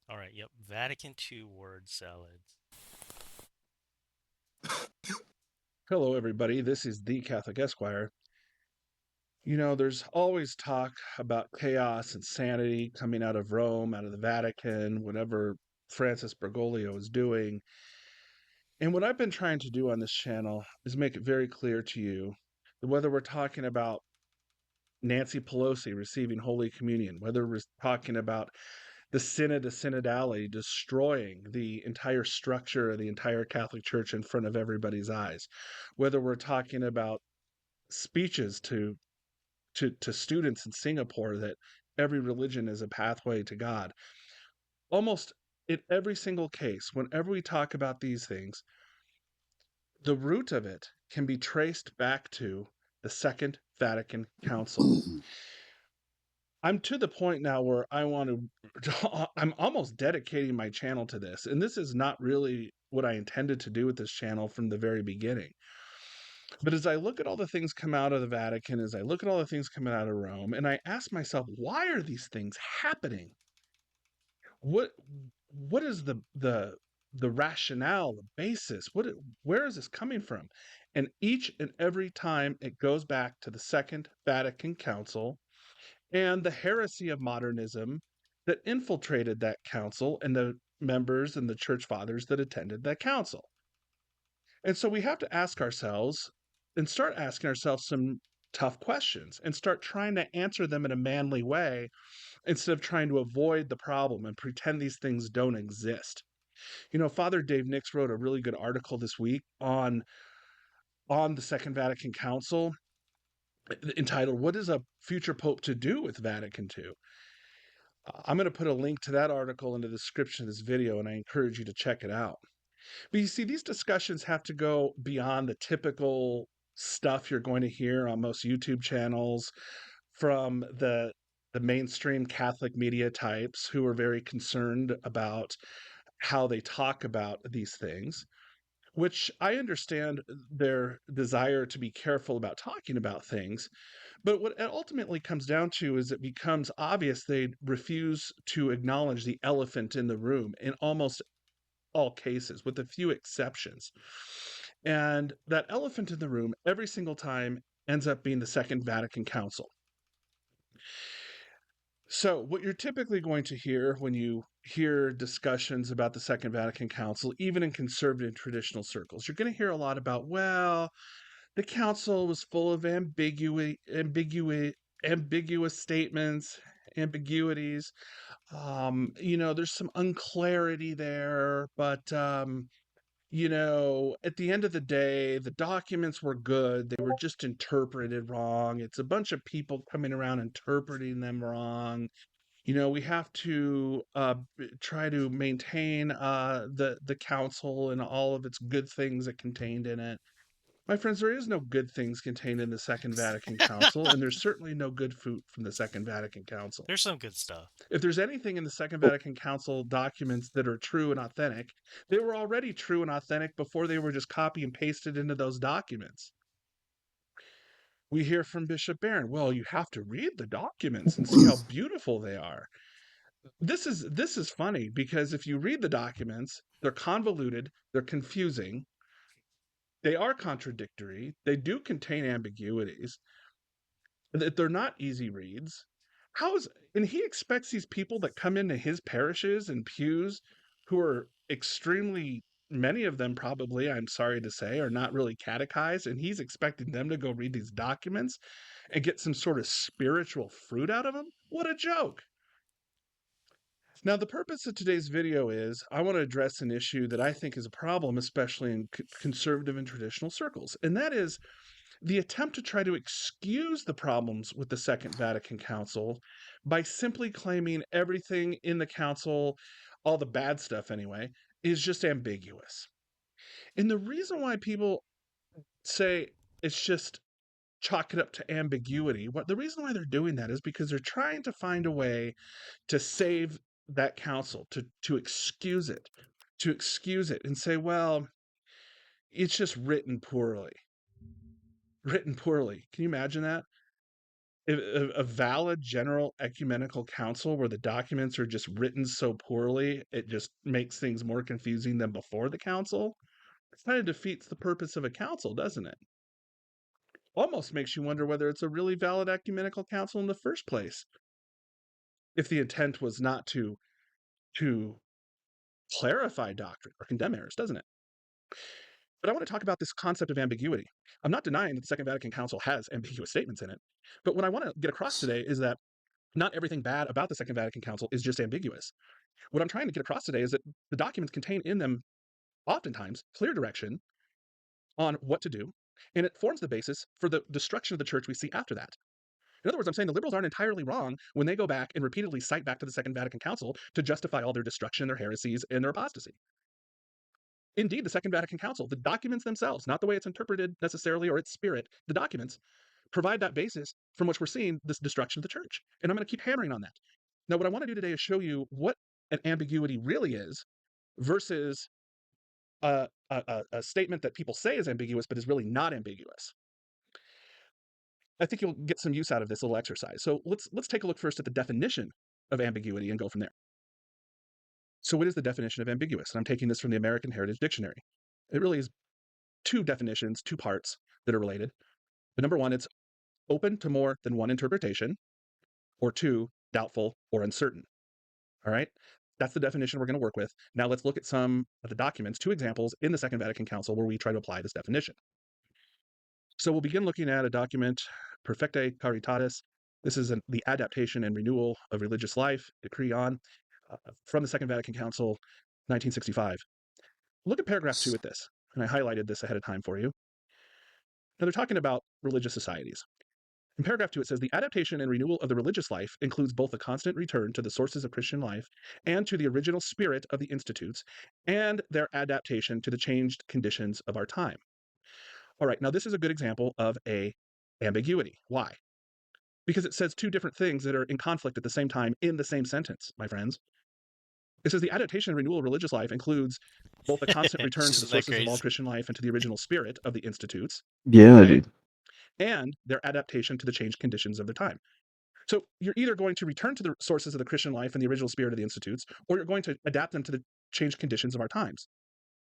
All right, yep. Vatican II word salads. Hello, everybody. This is the Catholic Esquire. There's always talk about chaos and sanity coming out of Rome, out of the Vatican, whatever Francis Bergoglio is doing. And what I've been trying to do on this channel is make it very clear to you that whether we're talking about Nancy Pelosi receiving Holy Communion, whether we're talking about the Synod of Synodality destroying the entire structure of the entire Catholic Church in front of everybody's eyes, whether we're talking about speeches to students in Singapore that every religion is a pathway to God. Almost in every single case, whenever we talk about these things, the root of it can be traced back to the Second Vatican Council. I'm to the point now where I'm almost dedicating my channel to this. And this is not really what I intended to do with this channel from the very beginning. But as I look at all the things come out of the Vatican, as I look at all the things coming out of Rome, and I ask myself, why are these things happening? What what is the rationale, the basis? Where is this coming from? And each and every time it goes back to the Second Vatican Council and the heresy of modernism that infiltrated that council and the members and the church fathers that attended that council. And so we have to ask ourselves and start asking ourselves some tough questions and start trying to answer them in a manly way instead of trying to avoid the problem and pretend these things don't exist. Father Dave Nix wrote a really good article this week on the Second Vatican Council entitled "What is a Future Pope to Do with Vatican II?" I'm going to put a link to that article in the description of this video, and I encourage you to check it out. But you see, these discussions have to go beyond the typical stuff you're going to hear on most YouTube channels from the mainstream Catholic media types who are very concerned about how they talk about these things, which I understand their desire to be careful about talking about things. But what it ultimately comes down to is it becomes obvious they refuse to acknowledge the elephant in the room in almost all cases, with a few exceptions. And that elephant in the room every single time ends up being the Second Vatican Council. So, what you're typically going to hear when you hear discussions about the Second Vatican Council, even in conservative traditional circles, you're going to hear a lot about, well, the council was full of ambiguous statements, ambiguities. There's some unclarity there, but at the end of the day, the documents were good. They were just interpreted wrong. It's a bunch of people coming around interpreting them wrong. We have to try to maintain the council and all of its good things it contained in it. My friends, there is no good things contained in the Second Vatican Council, and there's certainly no good fruit from the Second Vatican Council. There's some good stuff. If there's anything in the Second Vatican Council documents that are true and authentic, they were already true and authentic before they were just copy and pasted into those documents. We hear from Bishop Barron, well, you have to read the documents and see how beautiful they are. This is funny because if you read the documents, they're convoluted, they're confusing, they are contradictory, they do contain ambiguities, that they're not easy reads. And he expects these people that come into his parishes and pews who are extremely, many of them probably, I'm sorry to say, are not really catechized, and he's expecting them to go read these documents and get some sort of spiritual fruit out of them? What a joke. Now, the purpose of today's video is I want to address an issue that I think is a problem, especially in conservative and traditional circles, and that is the attempt to try to excuse the problems with the Second Vatican Council by simply claiming everything in the council, all the bad stuff anyway, is just ambiguous. And the reason why people say it's just chalk it up to ambiguity, the reason why they're doing that is because they're trying to find a way to save that council, to excuse it and say, well, it's just written poorly. Written poorly. Can you imagine that? a valid general ecumenical council where the documents are just written so poorly, it just makes things more confusing than before the council. It kind of defeats the purpose of a council, doesn't it? Almost makes you wonder whether it's a really valid ecumenical council in the first place, if the intent was not to clarify doctrine or condemn errors, doesn't it? But I want to talk about this concept of ambiguity. I'm not denying that the Second Vatican Council has ambiguous statements in it, but what I want to get across today is that not everything bad about the Second Vatican Council is just ambiguous. What I'm trying to get across today is that the documents contain in them oftentimes clear direction on what to do, and it forms the basis for the destruction of the church we see after that. In other words, I'm saying the liberals aren't entirely wrong when they go back and repeatedly cite back to the Second Vatican Council to justify all their destruction, their heresies, and their apostasy. Indeed, the Second Vatican Council, the documents themselves, not the way it's interpreted necessarily or its spirit, the documents provide that basis from which we're seeing this destruction of the church. And I'm going to keep hammering on that. Now, what I want to do today is show you what an ambiguity really is versus a statement that people say is ambiguous but is really not ambiguous. I think you'll get some use out of this little exercise. So let's take a look first at the definition of ambiguity and go from there. So what is the definition of ambiguous? And I'm taking this from the American Heritage Dictionary. It really is two definitions, two parts that are related. But number one, it's open to more than one interpretation, or two, doubtful or uncertain. All right. That's the definition we're going to work with. Now let's look at some of the documents, two examples in the Second Vatican Council where we try to apply this definition. So we'll begin looking at a document, Perfectae Caritatis. This is the adaptation and renewal of religious life, decree on, from the Second Vatican Council, 1965. Look at paragraph 2 at this, and I highlighted this ahead of time for you. Now they're talking about religious societies. In paragraph 2, it says the adaptation and renewal of the religious life includes both the constant return to the sources of Christian life and to the original spirit of the institutes and their adaptation to the changed conditions of our time. All right, now this is a good example of a ambiguity. Why? Because it says two different things that are in conflict at the same time in the same sentence, my friends. It says the adaptation and renewal of religious life includes both the constant return to the Isn't that sources of all crazy? Christian life and to the original spirit of the institutes, Yeah, okay, dude. and their adaptation to the changed conditions of their time. So you're either going to return to the sources of the Christian life and the original spirit of the institutes, or you're going to adapt them to the changed conditions of our times.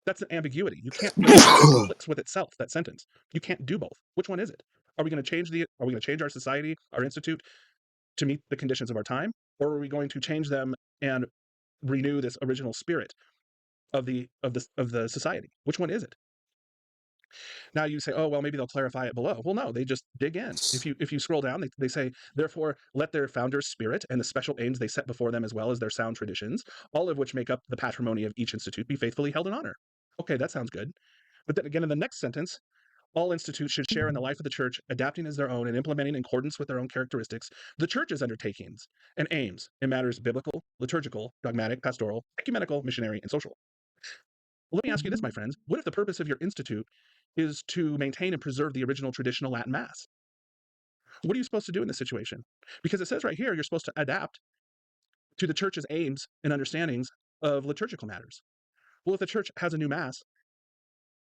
That's an ambiguity. You can't. It conflicts with itself. That sentence. You can't do both. Which one is it? Are we going to change the? Are we going to change our society, our institute, to meet the conditions of our time, or are we going to change them and renew this original spirit of the society? Which one is it? Now you say, oh well, maybe they'll clarify it below. Well, no, they just dig in. If you scroll down, they say, therefore, let their founders' spirit and the special aims they set before them, as well as their sound traditions, all of which make up the patrimony of each institute, be faithfully held in honor. Okay, that sounds good. But then again, in the next sentence, all institutes should share in the life of the church, adapting as their own and implementing in accordance with their own characteristics the church's undertakings and aims in matters biblical, liturgical, dogmatic, pastoral, ecumenical, missionary, and social. Well, let me ask you this, my friends. What if the purpose of your institute is to maintain and preserve the original traditional Latin Mass? What are you supposed to do in this situation? Because it says right here, you're supposed to adapt to the church's aims and understandings of liturgical matters. Well, if the church has a new Mass,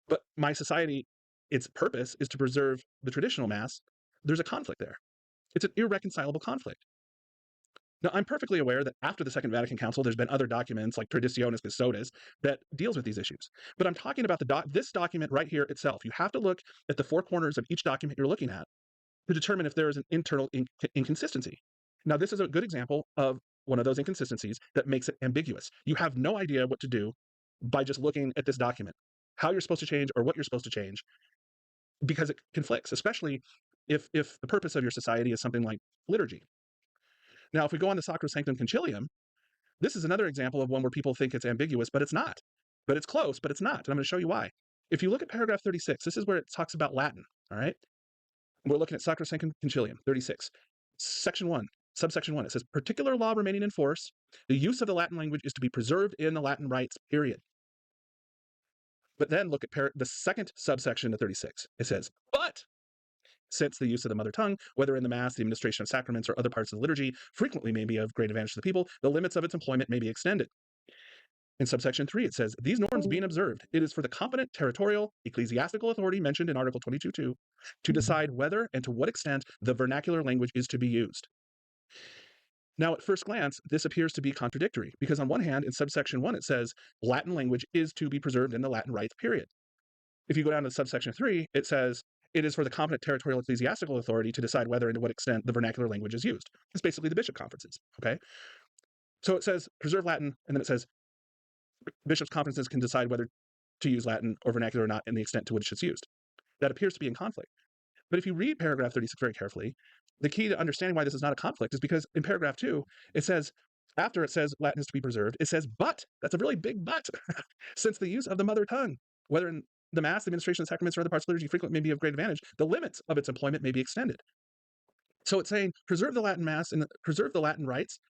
but my society, its purpose is to preserve the traditional Mass, there's a conflict there. It's an irreconcilable conflict. Now, I'm perfectly aware that after the Second Vatican Council, there's been other documents like Traditionis Custodes that deals with these issues. But I'm talking about this document right here itself. You have to look at the four corners of each document you're looking at to determine if there is an internal inconsistency. Now, this is a good example of one of those inconsistencies that makes it ambiguous. You have no idea what to do by just looking at this document, how you're supposed to change or what you're supposed to change, because it conflicts, especially if the purpose of your society is something like liturgy. Now, if we go on to Sacrosanctum Concilium, this is another example of one where people think it's ambiguous, but it's not. But it's close, but it's not. And I'm going to show you why. If you look at paragraph 36, this is where it talks about Latin, all right? We're looking at Sacrosanctum Concilium, 36. Section 1, subsection 1, it says, particular law remaining in force, the use of the Latin language is to be preserved in the Latin rites, period. But then look at the second subsection of 36. It says, but since the use of the mother tongue, whether in the Mass, the administration of sacraments, or other parts of the liturgy, frequently may be of great advantage to the people, the limits of its employment may be extended. In subsection 3, it says, these norms being observed, it is for the competent territorial ecclesiastical authority mentioned in Article 22.2 to decide whether and to what extent the vernacular language is to be used. Now, at first glance, this appears to be contradictory because, on one hand, in subsection 1, it says Latin language is to be preserved in the Latin rites, period. If you go down to subsection 3, it says it is for the competent territorial ecclesiastical authority to decide whether and to what extent the vernacular language is used. It's basically the bishop conferences, okay? So it says preserve Latin, and then it says bishops' conferences can decide whether to use Latin or vernacular or not and the extent to which it's used. That appears to be in conflict. But if you read paragraph 36 very carefully, the key to understanding why this is not a conflict is because in paragraph 2, it says, after it says Latin is to be preserved, it says, but, that's a really big but, since the use of the mother tongue, whether in the Mass, the administration of the sacraments, or other parts of liturgy frequently may be of great advantage, the limits of its employment may be extended. So it's saying preserve the Latin Mass and preserve the Latin rites,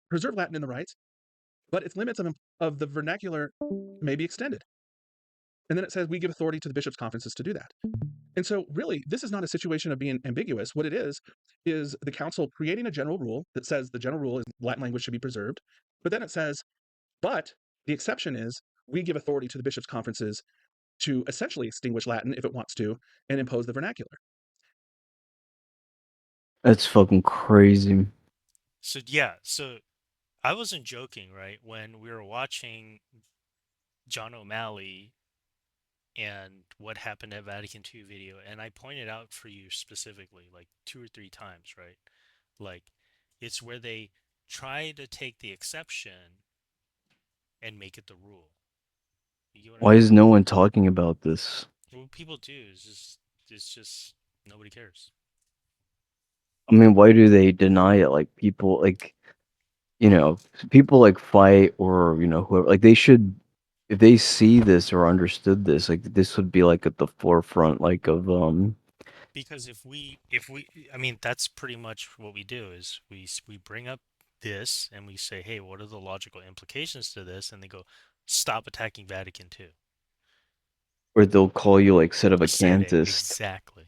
preserve Latin in the rites, but its limits of the vernacular may be extended. And then it says we give authority to the bishops' conferences to do that. And so, really, this is not a situation of being ambiguous. What it is the council creating a general rule that says the general rule is Latin language should be preserved. But then it says, but the exception is we give authority to the bishops' conferences to essentially extinguish Latin if it wants to and impose the vernacular. That's fucking crazy. So yeah, so I wasn't joking, right? When we were watching John O'Malley and what happened at Vatican II video, and I pointed out for you specifically, like 2 or 3 times, right? Like, it's where they try to take the exception and make it the rule. You get what I Why is mean? no one talking about this? What people do is it's just nobody cares. I mean, why do they deny it? Like people, you know, people like fight or whoever. Like they should, if they see this or understood this, like this would be like at the forefront, like of Because if we I mean that's pretty much what we do is we bring up this and we say, "Hey, what are the logical implications to this?" And they go, "Stop attacking Vatican II." or they'll call you like A sede, sedevacantist. exactly.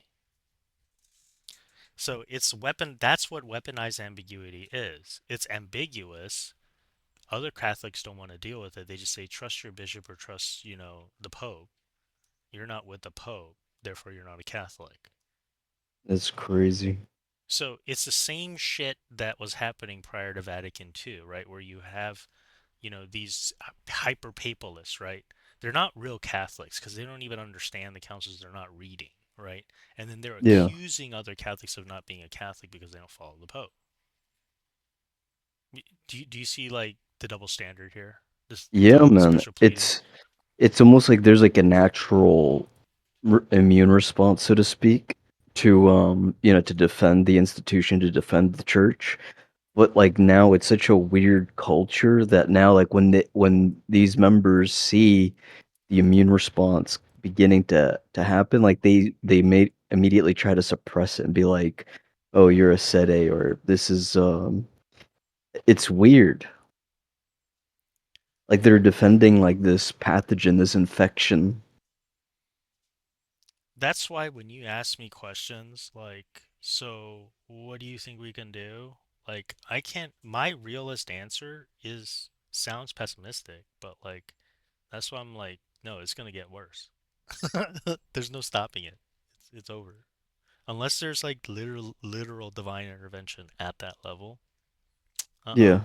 So it's weapon that's what weaponized ambiguity is. It's ambiguous. Other Catholics don't want to deal with it. They just say trust your bishop or trust, the Pope. You're not with the Pope, therefore you're not a Catholic. That's crazy. So it's the same shit that was happening prior to Vatican II, right? Where you have, these hyper papalists, right? They're not real Catholics because they don't even understand the councils they're not reading, right? And then they're Yeah, accusing other Catholics of not being a Catholic because they don't follow the Pope. Do you see like the double standard here? yeah, The man. special pleading. It's almost like there's like a natural immune response, so to speak, to to defend the institution, to defend the church. But like now, it's such a weird culture that now, like when these members see the immune response beginning to happen, like they may immediately try to suppress it and be like, "Oh, you're a sede," or "This is." It's weird. Like they're defending like this pathogen, this infection. That's why when you ask me questions like, so what do you think we can do? Like, I can't, my realist answer sounds pessimistic, but like, that's why I'm like, no, it's gonna get worse. There's no stopping it. It's over. Unless there's like literal divine intervention at that level. Uh-uh. Yeah,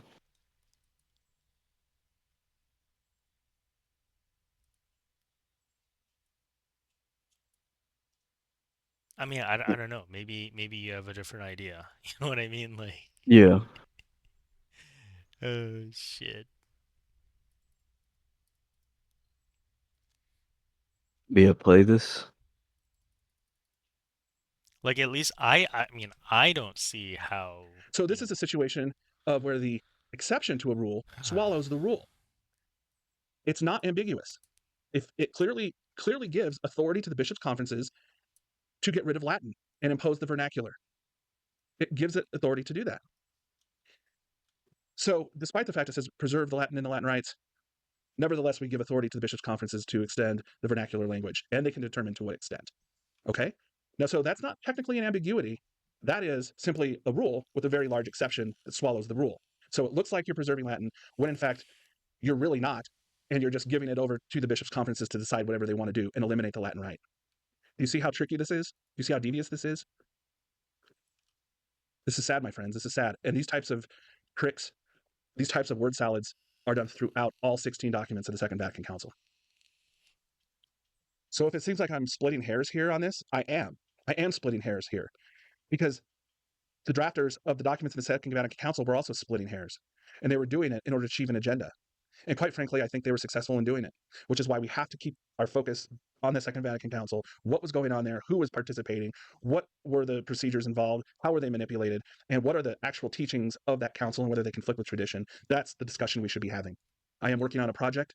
I mean, I don't know. Maybe you have a different idea. You know what I mean? Like, yeah. oh shit. Yeah, play this. Like at least I mean I don't see how, So, this is a situation of where the exception to a rule swallows the rule. It's not ambiguous. If it clearly gives authority to the bishops' conferences to get rid of Latin and impose the vernacular, it gives it authority to do that. So, despite the fact it says preserve the Latin in the Latin rites, nevertheless, we give authority to the bishops' conferences to extend the vernacular language, and they can determine to what extent. Okay? Now, so that's not technically an ambiguity. That is simply a rule with a very large exception that swallows the rule. So it looks like you're preserving Latin when, in fact, You're really not. And you're just giving it over to the bishops' conferences to decide whatever they want to do and eliminate the Latin Rite. Do you see how tricky this is? Do you see how devious this is? This is sad, my friends. This is sad. And these types of tricks, these types of word salads are done throughout all 16 documents of the Second Vatican Council. So if it seems like I'm splitting hairs here on this, I am. I am splitting hairs here because the drafters of the documents of the Second Vatican Council were also splitting hairs, and they were doing it in order to achieve an agenda. And quite frankly, I think they were successful in doing it, which is why we have to keep our focus on the Second Vatican Council. What was going on there? Who was participating? What were the procedures involved? How were they manipulated? And what are the actual teachings of that council and whether they conflict with tradition? That's the discussion we should be having. I am working on a project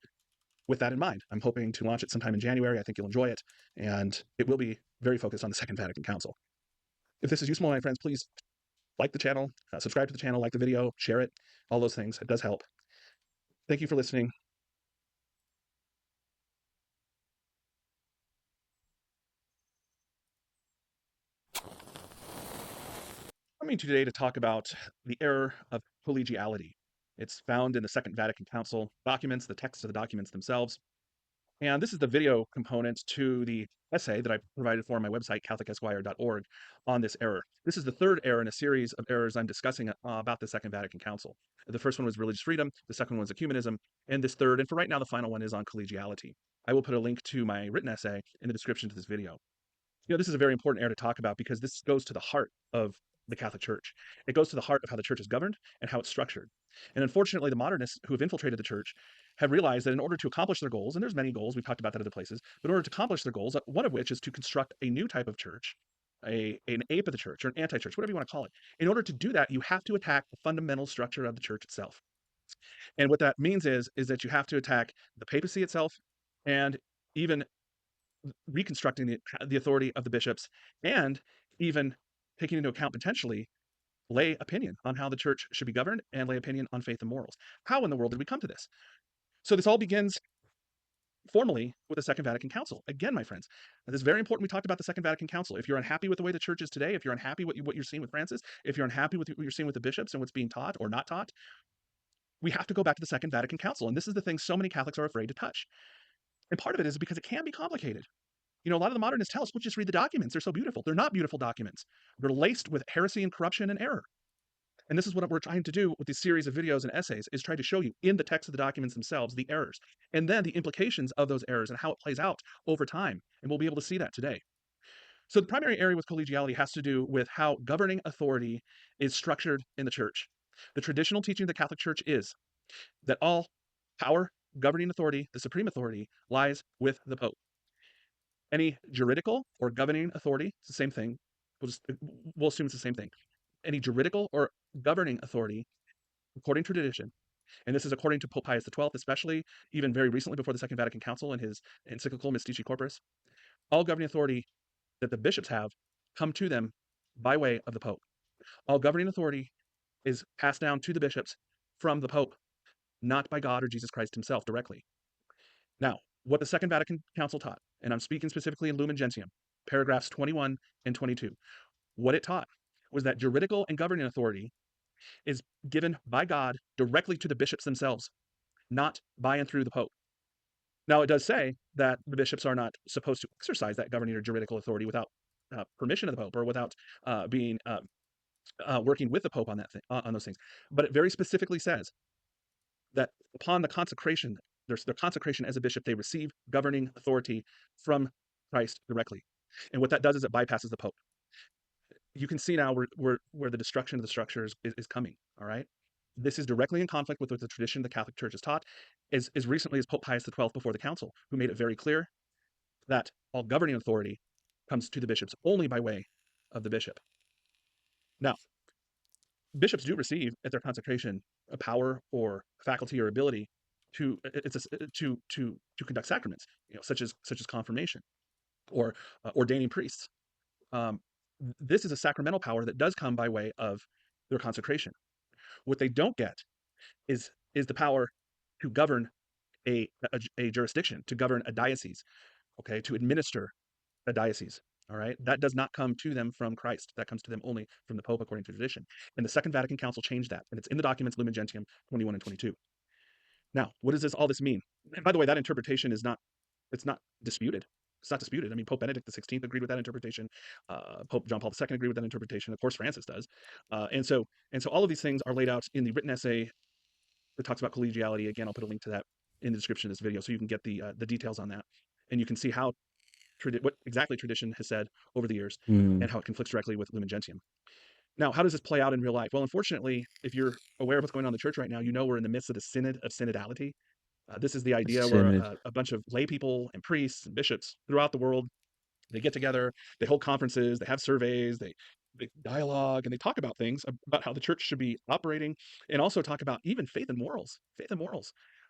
with that in mind. I'm hoping to launch it sometime in January. I think you'll enjoy it, and it will be very focused on the Second Vatican Council. If this is useful, my friends, please like the channel, subscribe to the channel, like the video, share it, all those things. It does help. Thank you for listening. Coming today to talk about the error of collegiality. It's found in the Second Vatican Council documents, the text of the documents themselves. And this is the video component to the essay that I provided for on my website, catholicsquire.org, on this error. This is the third error in a series of errors I'm discussing about the Second Vatican Council. The first one was religious freedom, the second one was ecumenism, and this third, and for right now, the final one is on collegiality. I will put a link to my written essay in the description to this video. This is a very important area to talk about because this goes to the heart of the Catholic Church. It goes to the heart of how the church is governed and how it's structured. And unfortunately, the modernists who have infiltrated the church have realized that in order to accomplish their goals, and there's many goals, we've talked about that other places, but in order to accomplish their goals, one of which is to construct a new type of church, an ape of the church or an anti-church, whatever you want to call it. In order to do that, you have to attack the fundamental structure of the church itself. And what that means is that you have to attack the papacy itself and even reconstructing the authority of the bishops and even taking into account potentially lay opinion on how the church should be governed and lay opinion on faith and morals. How in the world did we come to this? So this all begins formally with the Second Vatican Council. Again, my friends, this is very important. We talked about the Second Vatican Council. If you're unhappy with the way the church is today, if you're unhappy with what you're seeing with Francis, if you're unhappy with what you're seeing with the bishops and what's being taught or not taught, we have to go back to the Second Vatican Council. And this is the thing so many Catholics are afraid to touch. And part of it is because it can be complicated. A lot of the modernists tell us, well, just read the documents. They're so beautiful. They're not beautiful documents. They're laced with heresy and corruption and error. And this is what we're trying to do with this series of videos and essays, is try to show you in the text of the documents themselves the errors, and then the implications of those errors and how it plays out over time. And we'll be able to see that today. So the primary area with collegiality has to do with how governing authority is structured in the church. The traditional teaching of the Catholic Church is that all power, governing authority, the supreme authority, lies with the Pope. Any juridical or governing authority, it's the same thing. We'll assume it's the same thing. Any juridical or governing authority, according to tradition, and this is according to Pope Pius XII, especially even very recently before the Second Vatican Council in his encyclical Mystici Corporis, all governing authority that the bishops have come to them by way of the Pope. All governing authority is passed down to the bishops from the Pope, not by God or Jesus Christ himself directly. Now, what the Second Vatican Council taught, and I'm speaking specifically in Lumen Gentium, paragraphs 21 and 22, what it taught was that juridical and governing authority is given by God directly to the bishops themselves, not by and through the Pope. Now, it does say that the bishops are not supposed to exercise that governing or juridical authority without permission of the Pope or without being working with the Pope on that thing, on those things. But it very specifically says that upon the consecration, their consecration as a bishop, they receive governing authority from Christ directly. And what that does is it bypasses the Pope. You can see now where the destruction of the structures is coming, all right? This is directly in conflict with what the tradition of the Catholic Church has taught, as recently as Pope Pius XII before the council, who made it very clear that all governing authority comes to the bishops only by way of the bishop. Now, bishops do receive at their consecration a power or faculty or ability to conduct sacraments, such as confirmation or ordaining priests. Um, this is a sacramental power that does come by way of their consecration. What they don't get is the power to govern a jurisdiction, to govern a diocese, okay, to administer a diocese. All right, that does not come to them from Christ. That comes to them only from the Pope, according to tradition. And the Second Vatican Council changed that, and it's in the documents Lumen Gentium 21 and 22. Now, what does all this mean? And by the way, that interpretation is not it's not disputed. It's not disputed. I mean, Pope Benedict XVI agreed with that interpretation. Pope John Paul II agreed with that interpretation. Of course, Francis does. And so all of these things are laid out in the written essay that talks about collegiality. Again, I'll put a link to that in the description of this video so you can get the details on that, and you can see how what exactly tradition has said over the years Hmm. and how it conflicts directly with Lumen Gentium. Now, how does this play out in real life? Well, unfortunately, if you're aware of what's going on in the church right now, you know we're in the midst of the synod of synodality. This is the idea where Synod. a bunch of lay people and priests and bishops throughout the world, they get together, they hold conferences, they have surveys, they dialogue, and they talk about things about how the church should be operating, and also talk about even faith and morals.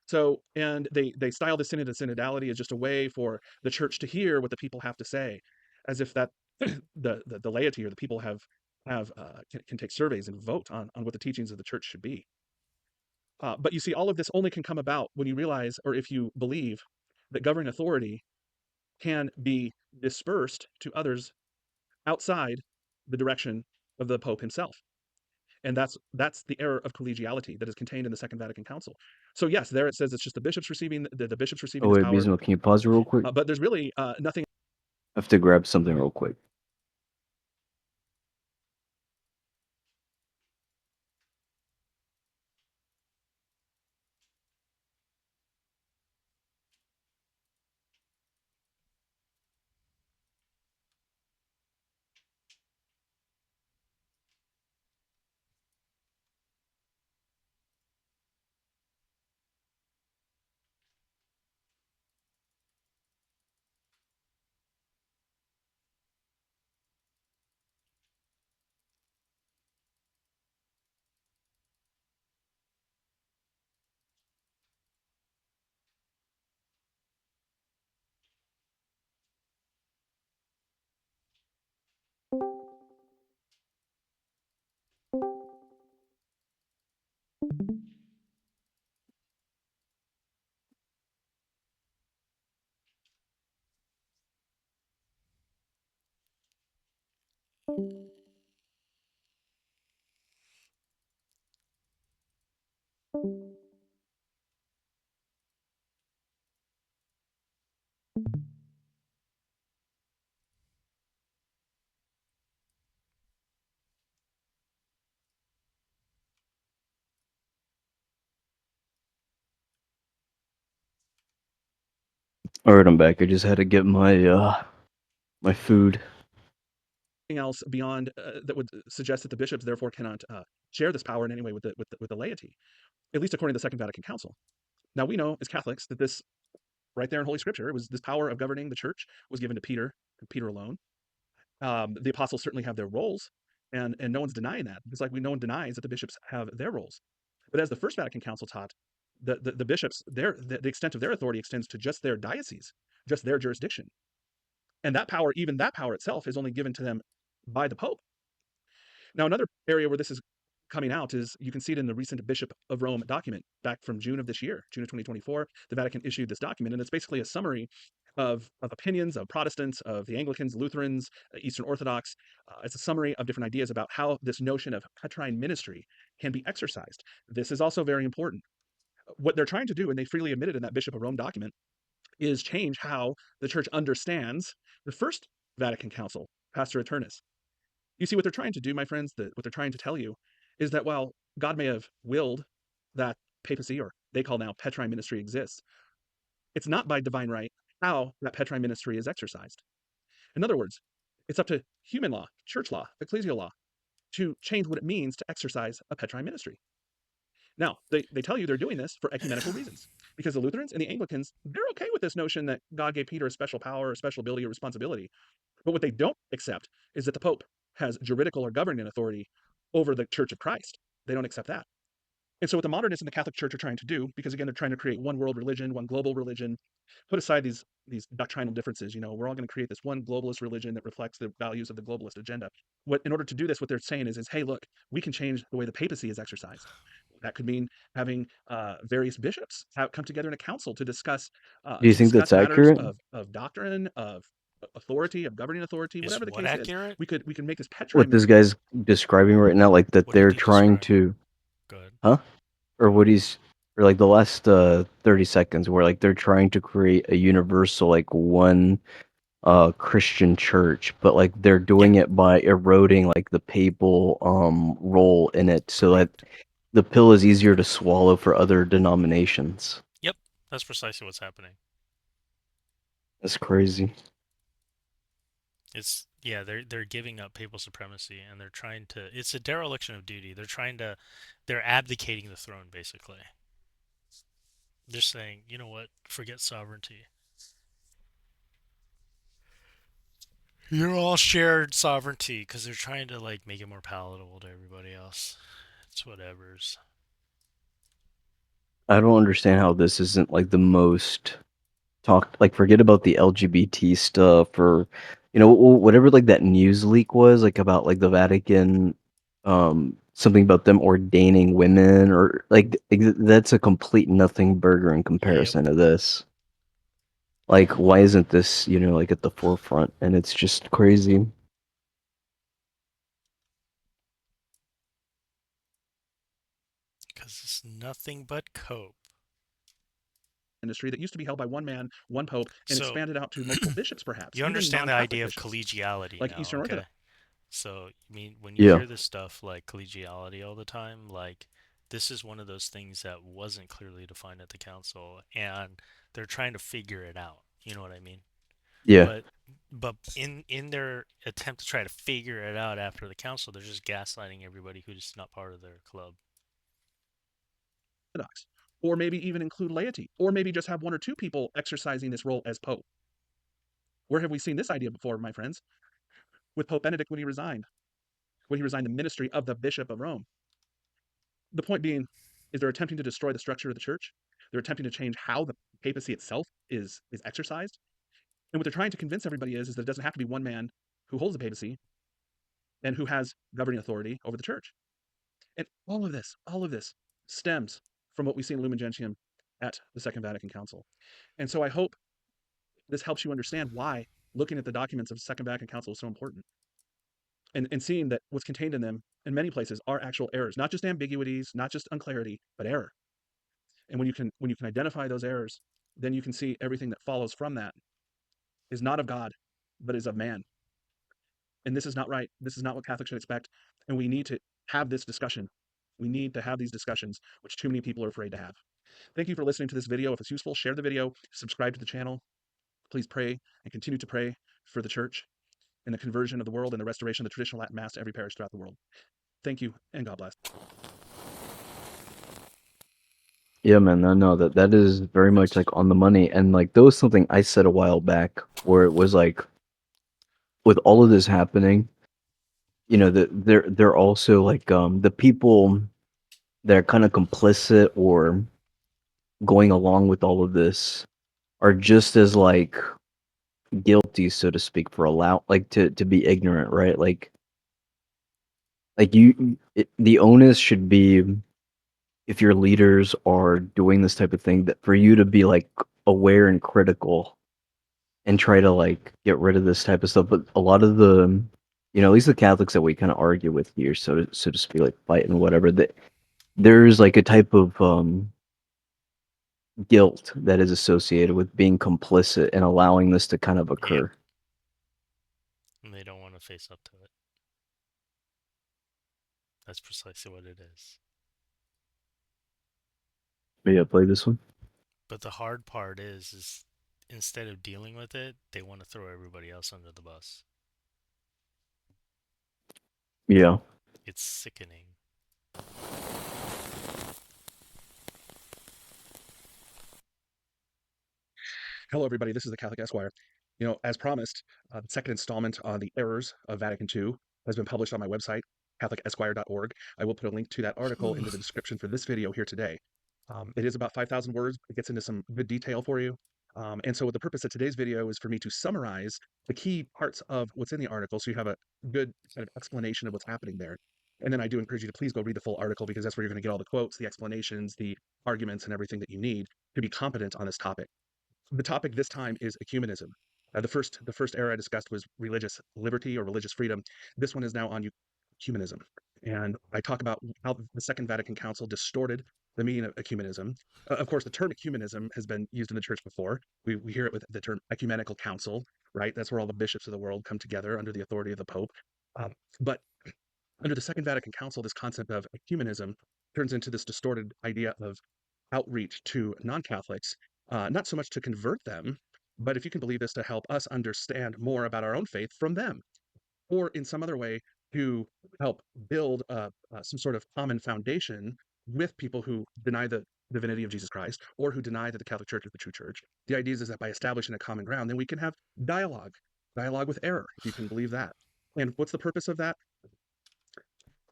So, and they style the synod of synodality as just a way for the church to hear what the people have to say, as if that the laity or the people can take surveys and vote on what the teachings of the church should be. But you see, all of this only can come about when you realize, or if you believe, that governing authority can be dispersed to others outside the direction of the Pope himself. And that's the error of collegiality that is contained in the Second Vatican Council. So yes, there it says it's just the bishops Oh receiving this wait, power, Bismo, can you pause real quick? but there's really nothing. I have to grab something real quick. All right, I'm back. I just had to get my food. Else beyond that would suggest that the bishops therefore cannot share this power in any way with the laity, at least according to the Second Vatican Council. Now we know as Catholics that this right there in Holy Scripture, it was this power of governing the church was given to Peter and Peter alone. The apostles certainly have their roles, and no one's denying that. It's like no one denies that the bishops have their roles. But as the First Vatican Council taught, the bishops, the extent of their authority extends to just their diocese, just their jurisdiction, and that power, even that power itself, is only given to them by the Pope. Now, another area where this is coming out is you can see it in the recent Bishop of Rome document back from June of this year, June of 2024. The Vatican issued this document, and it's basically a summary of opinions of Protestants, of the Anglicans, Lutherans, Eastern Orthodox. It's a summary of different ideas about how this notion of Petrine ministry can be exercised. This is also very important. What they're trying to do, and they freely admitted in that Bishop of Rome document, is change how the church understands the First Vatican Council, Pastor Eternus. You see, what they're trying to do, my friends, what they're trying to tell you is that while God may have willed that papacy, or they call now Petrine ministry, exists, it's not by divine right how that Petrine ministry is exercised. In other words, it's up to human law, church law, ecclesial law, to change what it means to exercise a Petrine ministry. Now, they tell you they're doing this for ecumenical reasons, because the Lutherans and the Anglicans, they're okay with this notion that God gave Peter a special power, a special ability, or responsibility. But what they don't accept is that the Pope has juridical or governing authority over the Church of Christ. They don't accept that. And so what the modernists in the Catholic Church are trying to do, because again, they're trying to create one world religion, one global religion, put aside these doctrinal differences. We're all going to create this one globalist religion that reflects the values of the globalist agenda. In order to do this, what they're saying is, hey, look, we can change the way the papacy is exercised. That could mean having various bishops come together in a council to discuss Do you think that's matters accurate? of doctrine, of authority, of governing authority, Is whatever the what case is. accurate? We can make this What Petrine this ministry. guy's describing right now, like that What they're did he trying describe? to, Good. huh? Or what he's? or like the last 30 seconds where like they're trying to create a universal like one Christian church, but like they're Yeah, doing it by eroding like the papal role in it so that correct. the pill is easier to swallow for other denominations. Yep, that's precisely what's happening. That's crazy. It's yeah, they're giving up papal supremacy and they're trying to. It's a dereliction of duty. They're abdicating the throne basically. They're saying, you know what, forget sovereignty. You're all shared sovereignty because they're trying to like make it more palatable to everybody else. It's whatever's. I don't understand how this isn't like the most talked, like forget about the LGBT stuff or whatever like that news leak was like about like the Vatican something about them ordaining women or that's a complete nothing burger in Yep, comparison to this. Like why isn't this, like at the forefront? And it's just crazy. because it's nothing but cope. Ministry that used to be held by one man, one pope, and So expanded out to multiple bishops, perhaps, you even understand the non-Catholic idea of bishops, collegiality like now, Eastern okay? Orthodox. So, I mean, when you Yeah. hear this stuff like collegiality all the time, like this is one of those things that wasn't clearly defined at the council, and they're trying to figure it out. You know what I mean? Yeah. But but in their attempt to try to figure it out after the council, they're just gaslighting everybody who's not part of their club. Or maybe even include laity, or maybe just have one or two people exercising this role as pope. Where have we seen this idea before, my friends? With Pope Benedict when he resigned the ministry of the Bishop of Rome. The point being is they're attempting to destroy the structure of the church. They're attempting to change how the papacy itself is exercised. And what they're trying to convince everybody is that it doesn't have to be one man who holds the papacy and who has governing authority over the church. And all of this stems from what we see in Lumen Gentium at the Second Vatican Council. And so I hope this helps you understand why looking at the documents of the Second Vatican Council is so important, and seeing that what's contained in them in many places are actual errors, not just ambiguities, not just unclarity, but error. And when you can identify those errors, then you can see everything that follows from that is not of God, but is of man. And this is not right. This is not what Catholics should expect. And we need to have this discussion. We need to have these discussions, which too many people are afraid to have. Thank you for listening to this video. If it's useful, share the video, subscribe to the channel. Please pray and continue to pray for the church and the conversion of the world and the restoration of the traditional Latin Mass to every parish throughout the world. Thank you and God bless. Yeah, man, I know that is very much like on the money. And like there was something I said a while back where it was like with all of this happening, that they're also like the people that are kind of complicit or going along with all of this are just as like guilty, so to speak, for allow like to be ignorant, right? Like the onus should be, if your leaders are doing this type of thing, that for you to be like aware and critical and try to like get rid of this type of stuff. But a lot of the, at least the Catholics that we kind of argue with here, so to speak, like fight and whatever, that there's like a type of guilt that is associated with being complicit and allowing this to kind of Yep, occur. and they don't want to face up to it. That's precisely what it is. But yeah, play this one. But the hard part is instead of dealing with it, they want to throw everybody else under the bus. Yeah. It's sickening. Hello, everybody. This is the Catholic Esquire. As promised, the second installment on the errors of Vatican II has been published on my website, CatholicEsquire.org. I will put a link to that article into the description for this video here today. It is about 5,000 words. It gets into some good detail for you. And so the purpose of today's video is for me to summarize the key parts of what's in the article so you have a good kind of explanation of what's happening there. And then I do encourage you to please go read the full article because that's where you're going to get all the quotes, the explanations, the arguments, and everything that you need to be competent on this topic. The topic this time is ecumenism. The first era I discussed was religious liberty or religious freedom. This one is now on ecumenism, and I talk about how the Second Vatican Council distorted the meaning of ecumenism. Of course, the term ecumenism has been used in the church before. We hear it with the term ecumenical council, right? That's where all the bishops of the world come together under the authority of the Pope. But under the Second Vatican Council, this concept of ecumenism turns into this distorted idea of outreach to non Catholics, not so much to convert them, but if you can believe this, to help us understand more about our own faith from them, or in some other way to help build some sort of common foundation with people who deny the divinity of Jesus Christ or who deny that the Catholic Church is the true church. The idea is that by establishing a common ground, then we can have dialogue, dialogue with error, if you can believe that. And what's the purpose of that?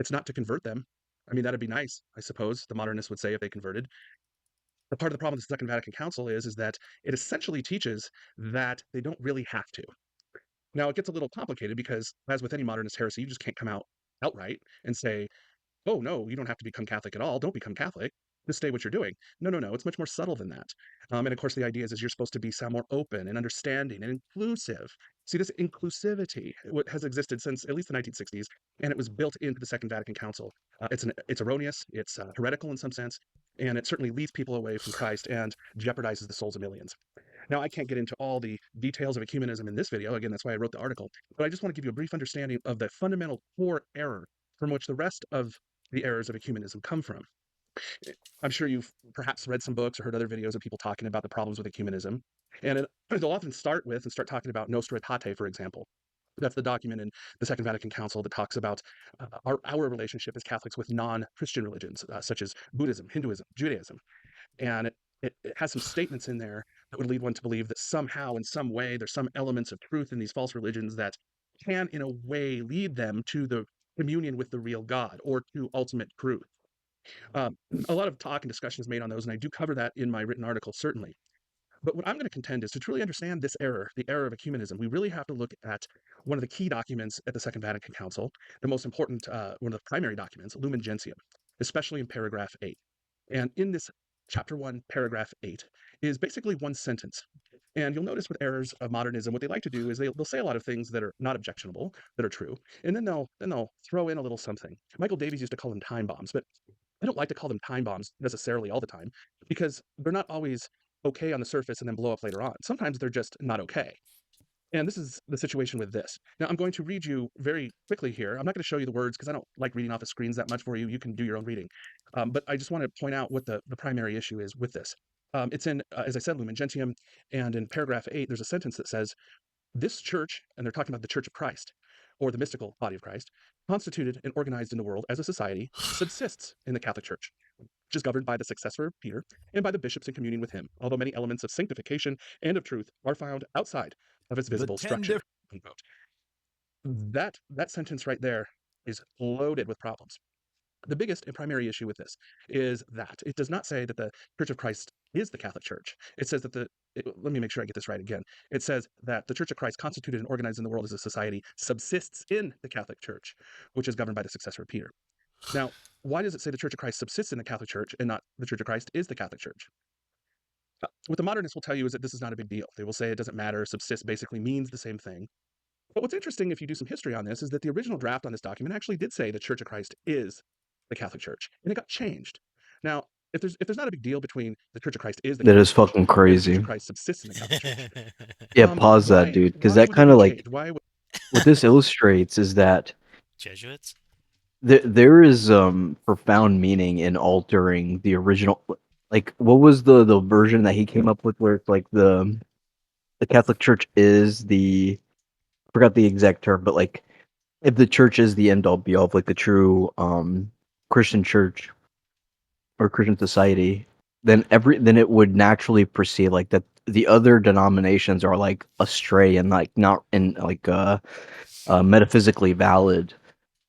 It's not to convert them. I mean, that'd be nice, I suppose, the modernists would say if they converted. But part of the problem with the Second Vatican Council is that it essentially teaches that they don't really have to. Now, it gets a little complicated because, as with any modernist heresy, you just can't come out outright and say, oh, no, you don't have to become Catholic at all. Don't become Catholic. Just stay what you're doing. No, no, no. It's much more subtle than that. And of course, the idea is you're supposed to be sound more open and understanding and inclusive. See, this inclusivity has existed since at least the 1960s, and it was built into the Second Vatican Council. It's erroneous, it's heretical in some sense, and it certainly leads people away from Christ and jeopardizes the souls of millions. Now, I can't get into all the details of ecumenism in this video. Again, that's why I wrote the article. But I just want to give you a brief understanding of the fundamental core error from which the rest of the errors of ecumenism come from. I'm sure you've perhaps read some books or heard other videos of people talking about the problems with ecumenism. And they'll often start talking about Nostra Aetate, for example. That's the document in the Second Vatican Council that talks about our relationship as Catholics with non-Christian religions, such as Buddhism, Hinduism, Judaism. And it has some statements in there that would lead one to believe that somehow, in some way, there's some elements of truth in these false religions that can, in a way, lead them to the communion with the real God or to ultimate truth. Um, a lot of talk and discussion is made on those, and I do cover that in my written article, certainly. But what I'm going to contend is to truly understand this error, the error of ecumenism, we really have to look at one of the key documents at the Second Vatican Council, the most important, one of the primary documents, Lumen Gentium, especially in paragraph 8. And in this chapter 1, paragraph 8, is basically one sentence. And you'll notice with errors of modernism, what they like to do is they'll say a lot of things that are not objectionable, that are true, and then they'll throw in a little something. Michael Davies used to call them time bombs, but I don't like to call them time bombs necessarily all the time because they're not always okay on the surface and then blow up later on. Sometimes they're just not okay. And this is the situation with this. Now, I'm going to read you very quickly here. I'm not going to show you the words because I don't like reading off the screens that much for you. You can do your own reading. But I just want to point out what the primary issue is with this. It's in, as I said, Lumen Gentium. And in paragraph 8, there's a sentence that says, this church, and they're talking about the Church of Christ, or the mystical body of Christ, constituted and organized in the world as a society, subsists in the Catholic Church, which is governed by the successor of Peter and by the bishops in communion with him, although many elements of sanctification and of truth are found outside of its The visible 10 structure. different. Unquote. That sentence right there is loaded with problems. The biggest and primary issue with this is that it does not say that the Church of Christ is the Catholic Church. It says that let me make sure I get this right again. It says that the Church of Christ, constituted and organized in the world as a society, subsists in the Catholic Church, which is governed by the successor of Peter. Now, why does it say the Church of Christ subsists in the Catholic Church and not the Church of Christ is the Catholic Church? What the modernists will tell you is that this is not a big deal. They will say it doesn't matter. Subsist basically means the same thing. But what's interesting, if you do some history on this, is that the original draft on this document actually did say the Church of Christ is the Catholic Church, and it got changed. Now, if there's not a big deal between the Church of Christ is the That Catholic is Church fucking and the Church of crazy. Christ subsists in the Catholic Church, Yeah, pause that, dude, because why that would there kind be of like change? Why would what this illustrates is that Jesuits? there is profound meaning in altering the original. Like, what was the version that he came up with, where it's like the Catholic Church is the, I forgot the exact term, but like if the church is the end all be all of like the true Christian church or Christian society, then it would naturally proceed like that the other denominations are like astray and like not in like metaphysically valid.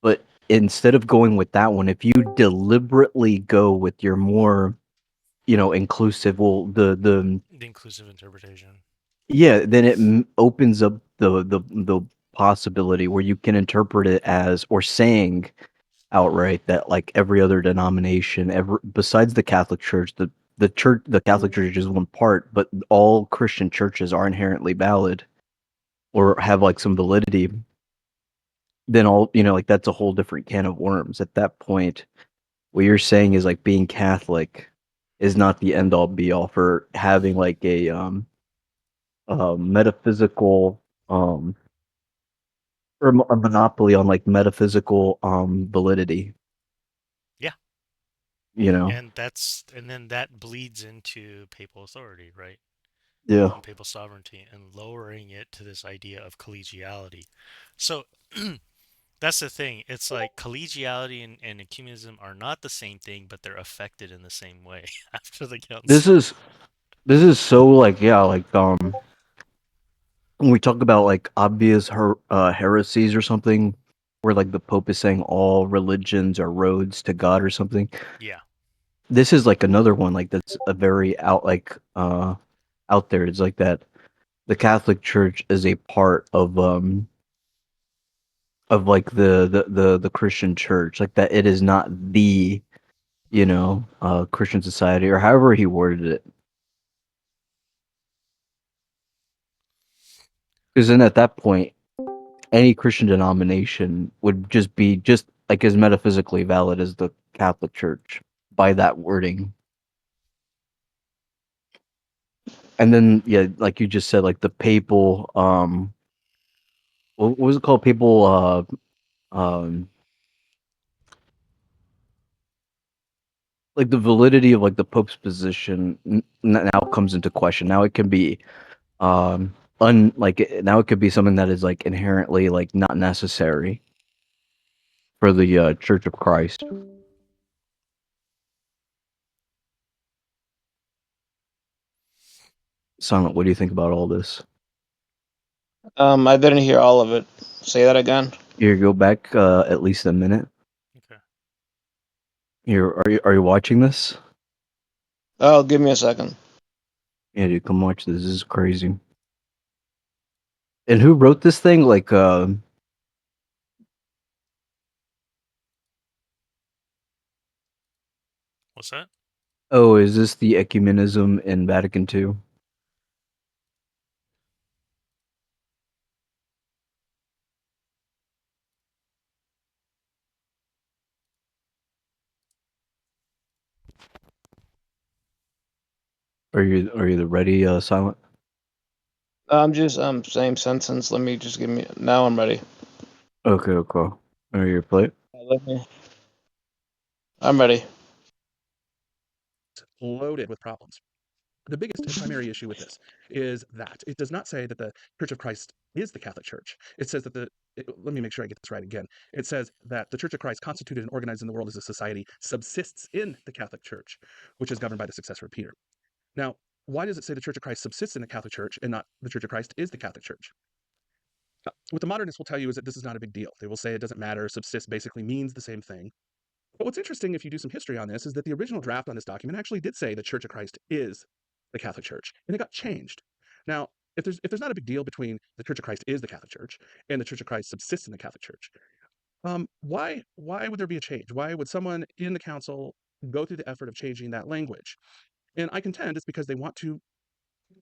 But instead of going with that one, if you deliberately go with your more, inclusive, well, the The inclusive interpretation. yeah, then it opens up the possibility where you can interpret it as, or saying outright that like every other denomination, ever besides the Catholic Church, the Catholic Church is one part, but all Christian churches are inherently valid or have like some validity. Then all, like that's a whole different can of worms at that point. what you're saying is like being Catholic is not the end all be all for having like a metaphysical um or a monopoly on like metaphysical validity, Yeah. you know. And then that bleeds into papal authority, right? Yeah. And papal sovereignty and lowering it to this idea of collegiality. So that's the thing. It's like collegiality and ecumenism are not the same thing, but they're affected in the same way after the This council. is this is so like yeah, like when we talk about like obvious heresies or something, where like the Pope is saying all religions are roads to God or something. Yeah. This is like another one like that's a very out there. It's like that the Catholic Church is a part of like the Christian church. Like that it is not the, Christian society or however he worded it. Because then at that point any Christian denomination would just be just like as metaphysically valid as the Catholic Church by that wording. And then yeah, like you just said, like the papal what was it called? Papal like the validity of like the Pope's position now comes into question. Now it can be now it could be something that is like inherently like not necessary for the Church of Christ. Silent, what do you think about all this? I didn't hear all of it. Say that again. Here, go back at least a minute. Okay. Here, are you watching this? Oh, give me a second. Yeah, dude, come watch this. This is crazy. And who wrote this thing? Like, What's that? oh, is this the ecumenism in Vatican II? Are you ready, Silent? I'm just same sentence. Let me just give me. Now I'm ready. Okay, okay. Are you play it? Let me. I'm ready. Loaded with problems. The biggest and primary issue with this is that it does not say that the Church of Christ is the Catholic Church. It says that let me make sure I get this right again. It says that the Church of Christ, constituted and organized in the world as a society, subsists in the Catholic Church, which is governed by the successor of Peter. Now, why does it say the Church of Christ subsists in the Catholic Church and not the Church of Christ is the Catholic Church? What the modernists will tell you is that this is not a big deal. They will say it doesn't matter. Subsist basically means the same thing. But what's interesting, if you do some history on this, is that the original draft on this document actually did say the Church of Christ is the Catholic Church, and it got changed. Now, if there's not a big deal between the Church of Christ is the Catholic Church and the Church of Christ subsists in the Catholic Church, why would there be a change? Why would someone in the council go through the effort of changing that language? And I contend it's because they want to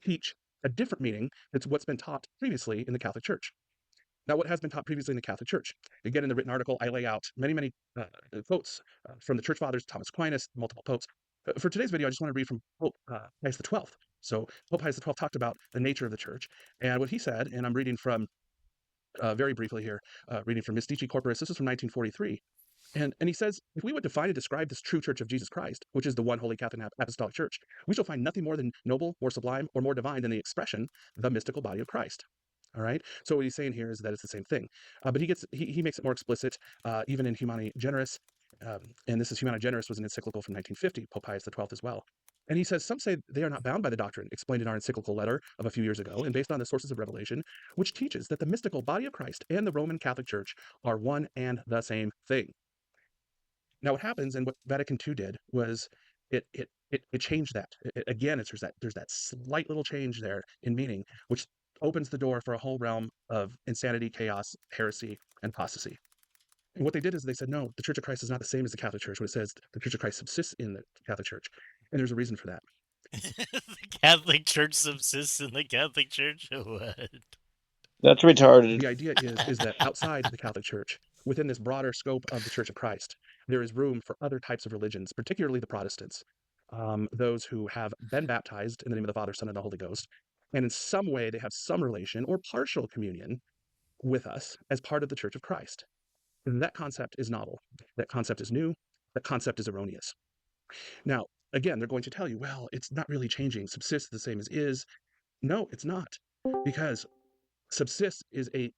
teach a different meaning that's what's been taught previously in the Catholic Church. Now, what has been taught previously in the Catholic Church? Again, in the written article, I lay out many quotes from the Church Fathers, Thomas Aquinas, multiple popes. For today's video, I just want to read from Pope Pius XII. So, Pope Pius XII talked about the nature of the church and what he said, and I'm reading from very briefly here, reading from Mystici Corporis. This is from 1943. And he says, if we would define and describe this true church of Jesus Christ, which is the one holy Catholic apostolic church, we shall find nothing more than noble, more sublime, or more divine than the expression, the mystical body of Christ. All right. So what he's saying here is that it's the same thing, but he makes it more explicit, even in Humani Generis, and this is Humani Generis was an encyclical from 1950, Pope Pius XII as well. And he says some say they are not bound by the doctrine explained in our encyclical letter of a few years ago, and based on the sources of revelation, which teaches that the mystical body of Christ and the Roman Catholic Church are one and the same thing. Now, what happens and what Vatican II did was it changed that. Again, there's that slight little change there in meaning, which opens the door for a whole realm of insanity, chaos, heresy, and apostasy. And what they did is they said, no, the Church of Christ is not the same as the Catholic Church. When it says the Church of Christ subsists in the Catholic Church, and there's a reason for that. The Catholic Church subsists in the Catholic Church? What? That's retarded. The idea is that outside the Catholic Church, within this broader scope of the Church of Christ, there is room for other types of religions, particularly the Protestants, those who have been baptized in the name of the Father, Son, and the Holy Ghost, and in some way they have some relation or partial communion with us as part of the Church of Christ. That concept is novel. That concept is new. That concept is erroneous. Now, again, they're going to tell you, well, it's not really changing. Subsist the same as is. No, it's not, because subsist it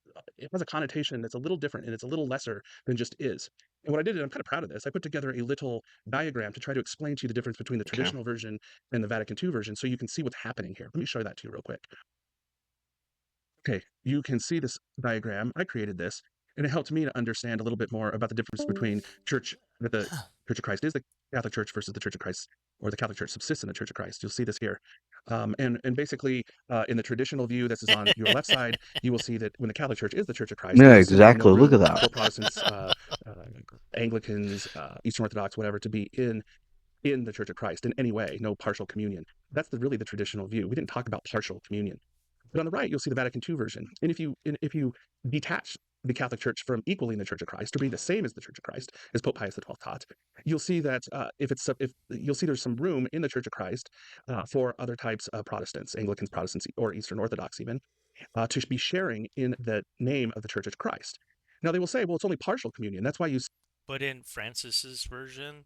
has a connotation that's a little different and it's a little lesser than just is. And what I did, and I'm kind of proud of this, I put together a little diagram to try to explain to you the difference between the Okay. traditional version and the Vatican II version, so you can see what's happening here. Let me show that to you real quick. Okay, you can see this diagram. I created this, and it helped me to understand a little bit more about the difference between that the Church of Christ is the Catholic Church versus the Church of Christ, or the Catholic Church subsists in the Church of Christ. You'll see this here. And basically, in the traditional view, this is on your left side, you will see that when the Catholic Church is the Church of Christ, Yeah, there is simply no exactly. Look room at that. for Protestants, uh, Anglicans, Eastern Orthodox, whatever, to be in the Church of Christ in any way, no partial communion. That's really the traditional view. We didn't talk about partial communion. But on the right, you'll see the Vatican II version. And if you detach the Catholic Church from equaling the Church of Christ, or being the same as the Church of Christ, as Pope Pius XII taught, you'll see that if you'll see there's some room in the Church of Christ for other types of Protestants, Anglicans, Protestants, or Eastern Orthodox even, to be sharing in the name of the Church of Christ. Now they will say, well, it's only partial communion. That's why you But in Francis's version,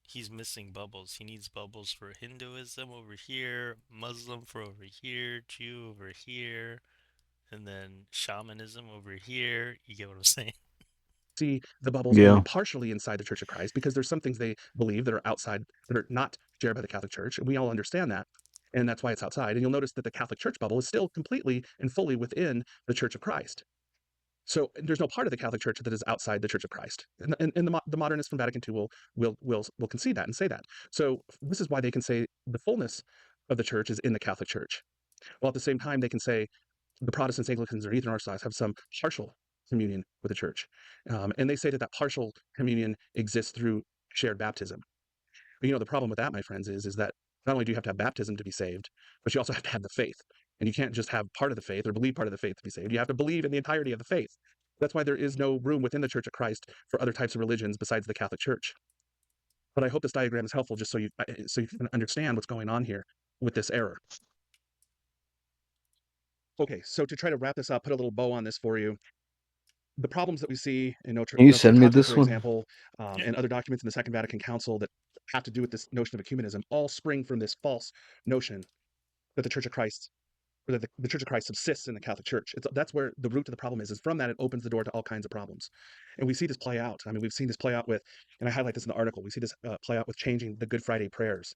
he's missing bubbles. He needs bubbles for Hinduism over here, Muslim for over here, Jew over here, and then shamanism over here. You get what I'm saying? see the bubbles only Yeah. partially inside the Church of Christ, because there's some things they believe that are outside, that are not shared by the Catholic Church, and we all understand that. And that's why it's outside. And you'll notice that the Catholic Church bubble is still completely and fully within the Church of Christ. So there's no part of the Catholic Church that is outside the Church of Christ. And the modernists from Vatican II will concede that and say that. So this is why they can say the fullness of the church is in the Catholic Church. While at the same time, they can say the Protestants, Anglicans, or Eastern Orthodox have some partial communion with the church. And they say that that partial communion exists through shared baptism. But the problem with that, my friends, is that not only do you have to have baptism to be saved, but you also have to have the faith. And you can't just have part of the faith or believe part of the faith to be saved. You have to believe in the entirety of the faith. That's why there is no room within the Church of Christ for other types of religions besides the Catholic Church. But I hope this diagram is helpful, just so you can understand what's going on here with this error. Okay, so to try to wrap this up, put a little bow on this for you. The problems that we see in Can you Nostra send me Aetate, this for one? example, Yeah. and other documents in the Second Vatican Council that have to do with this notion of ecumenism, all spring from this false notion that the Church of Christ, or that the Church of Christ subsists in the Catholic Church. That's where the root of the problem is from that it opens the door to all kinds of problems. And we see this play out. I mean, we've seen this play out with, and I highlight this in the article, we see this play out with changing the Good Friday prayers.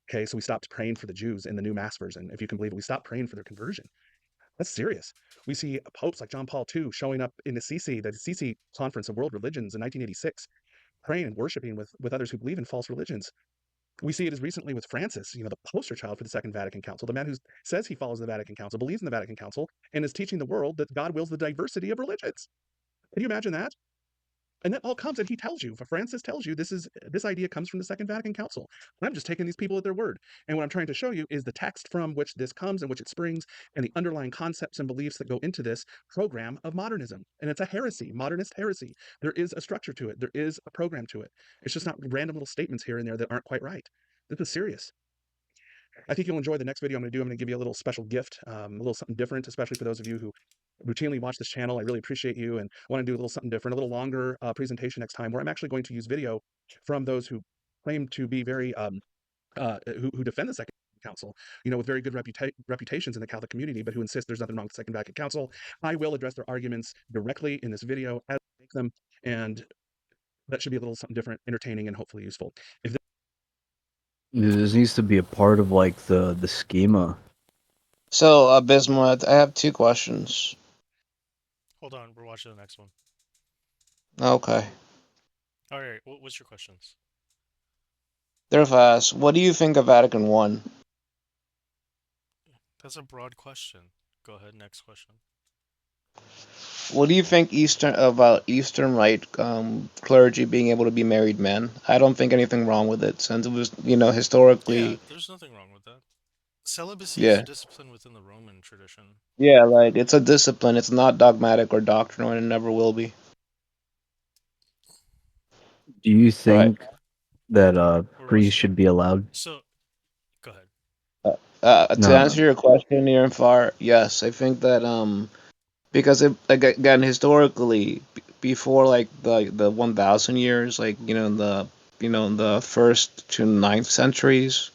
Okay, so we stopped praying for the Jews in the new Mass version. If you can believe it, we stopped praying for their conversion. That's serious. We see popes like John Paul II showing up in the Assisi Conference of World Religions in 1986, praying and worshiping with others who believe in false religions. We see it as recently with Francis, the poster child for the Second Vatican Council, the man who says he follows the Vatican Council, believes in the Vatican Council, and is teaching the world that God wills the diversity of religions. Can you imagine that? And that all comes, and he tells you, Francis tells you, this idea comes from the Second Vatican Council. I'm just taking these people at their word. And what I'm trying to show you is the text from which this comes and which it springs, and the underlying concepts and beliefs that go into this program of modernism. And it's a heresy, modernist heresy. There is a structure to it. There is a program to it. It's just not random little statements here and there that aren't quite right. This is serious. I think you'll enjoy the next video I'm going to do. I'm going to give you a little special gift, a little something different, especially for those of you who routinely watch this channel. I really appreciate you and want to do a little something different, a little longer presentation next time, where I'm actually going to use video from those who claim to be very, who defend the Second Council, with very good reputations in the Catholic community, but who insist there's nothing wrong with the Second Vatican Council. I will address their arguments directly in this video as I make them, and that should be a little something different, entertaining, and hopefully useful. If This needs to be a part of like the schema. So, Bismuth, I have two questions. Hold on, we're watching the next one. Okay. All right, what's your questions? They're fast. What do you think of Vatican I? That's a broad question. Go ahead, next question. What do you think about Eastern Rite clergy being able to be married men? I don't think anything wrong with it, since it was, Yeah, historically, there's nothing wrong with that. Celibacy is a yeah. discipline within the Roman tradition. Yeah, like, it's a discipline. It's not dogmatic or doctrinal, and it never will be. Do you Right. think that Or was priests it? should be allowed? So go ahead. To No, answer no. your question, near and far, yes, I think that because it again historically before like the 1,000 years, like in the first to ninth centuries,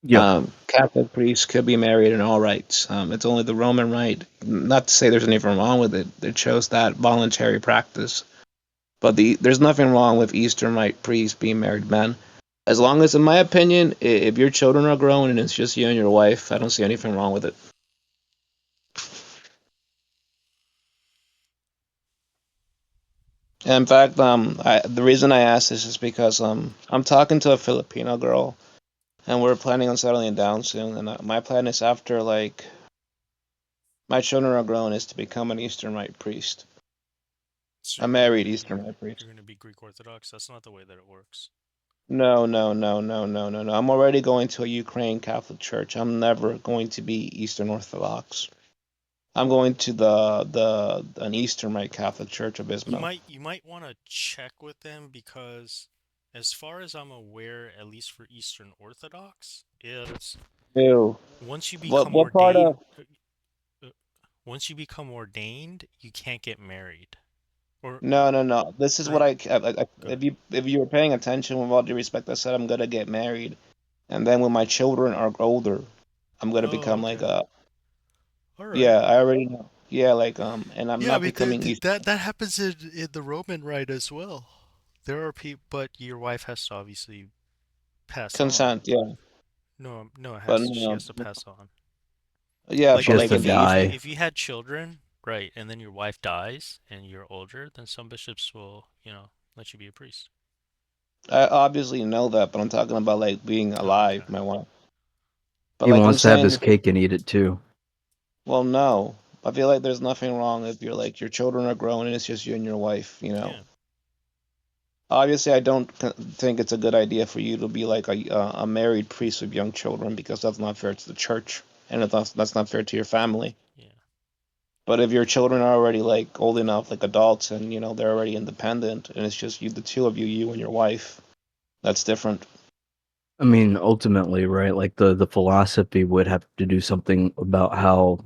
Yeah. Catholic priests could be married in all rights. It's only the Roman Rite. Not to say there's anything wrong with it. They chose that voluntary practice. But there's nothing wrong with Eastern Rite priests being married men. As long as, in my opinion, if your children are grown and it's just you and your wife, I don't see anything wrong with it. And in fact, the reason I asked this is because I'm talking to a Filipino girl, and we're planning on settling down soon. And my plan is after like my children are grown, is to become an Eastern Rite priest, So a you're gonna married be Eastern Rite priest. you're gonna be Greek Orthodox? That's not the way that it works. No, no, no, no, no, no, no. I'm already going to a Ukraine Catholic church. I'm never going to be Eastern Orthodox. I'm going to the an Eastern Rite Catholic Church of Ismail. You might want to check with them because, as far as I'm aware, at least for Eastern Orthodox, is Ew. once you become What part ordained, of? uh, once you become ordained, you can't get married. Or No, no, no. This is what or go ahead. if you were paying attention, with all due respect, I said I'm gonna get married, and then when my children are older, I'm gonna Oh, become like okay. a All right. yeah. I already know. Yeah, like and I'm Yeah, I not mean becoming Eastern that happens in the Roman rite as well. There are people, but your wife has to obviously pass on. consent. Yeah, No, no, it but has to. She no, has to pass on. yeah, Like She but has like to in the Eastern. die. if you had children, right, and then your wife dies and you're older, then some bishops will, let you be a priest. I obviously know that, but I'm talking about like being Oh, alive, okay. my wife. But He like I'm wants to have saying, his cake and eat it too. well, no. I feel like there's nothing wrong if you're like your children are grown and it's just you and your wife, you know. Yeah, Obviously, I don't think it's a good idea for you to be like a married priest with young children because that's not fair to the church and that's not fair to your family. yeah. But if your children are already like old enough, like adults, and they're already independent, and it's just you, the two of you, you and your wife, that's different. I mean, ultimately, right? Like the philosophy would have to do something about how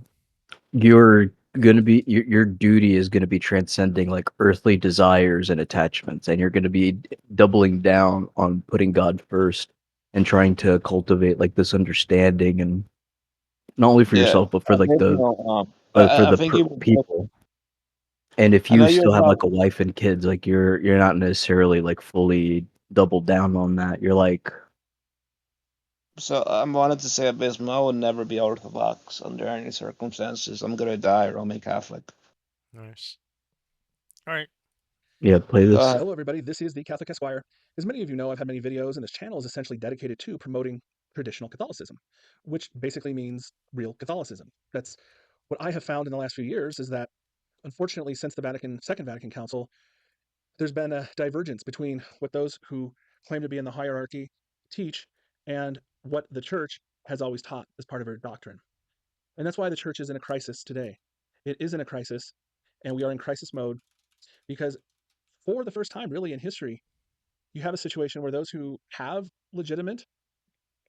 you're gonna be your duty is gonna be transcending like earthly desires and attachments, and you're gonna be doubling down on putting God first and trying to cultivate like this understanding, and not only for Yeah, yourself but for like the I think you were both. people. And if I know you you're still have like a probably wife and kids, like you're not necessarily like fully doubled down on that. You're like, so. I wanted to say Abysmal, I would never be Orthodox under any circumstances. I'm gonna die Roman Catholic. Nice. All right. yeah, play Go this. ahead. Hello, everybody. This is the Catholic Esquire. As many of you know, I've had many videos, and this channel is essentially dedicated to promoting traditional Catholicism, which basically means real Catholicism. That's what I have found in the last few years is that, unfortunately, since the Second Vatican Council, there's been a divergence between what those who claim to be in the hierarchy teach and what the church has always taught as part of her doctrine. And that's why the church is in a crisis today. It is in a crisis, and we are in crisis mode because for the first time, really, in history, you have a situation where those who have legitimate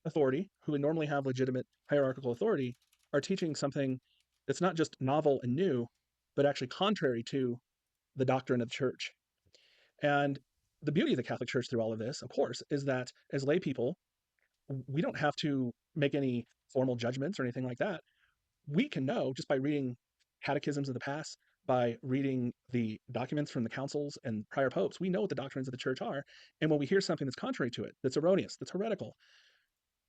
authority, who would normally have legitimate hierarchical authority, are teaching something that's not just novel and new, but actually contrary to the doctrine of the church. And the beauty of the Catholic Church through all of this, of course, is that as lay people, we don't have to make any formal judgments or anything like that. We can know just by reading catechisms of the past, by reading the documents from the councils and prior popes, we know what the doctrines of the church are. And when we hear something that's contrary to it, that's erroneous, that's heretical,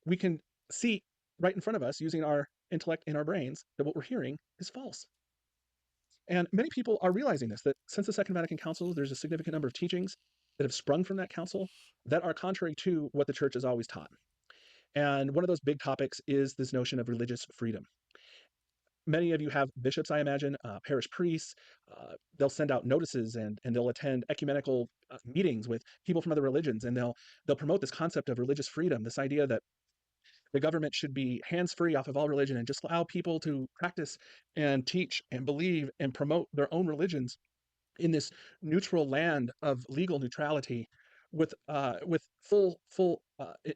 we can see right in front of us using our intellect and our brains that what we're hearing is false. And many people are realizing this, that since the Second Vatican Council, there's a significant number of teachings that have sprung from that council that are contrary to what the church has always taught. And one of those big topics is this notion of religious freedom. Many of you have bishops, I imagine, parish priests. They'll send out notices and they'll attend ecumenical meetings with people from other religions, and they'll promote this concept of religious freedom, this idea that the government should be hands free off of all religion and just allow people to practice and teach and believe and promote their own religions in this neutral land of legal neutrality with full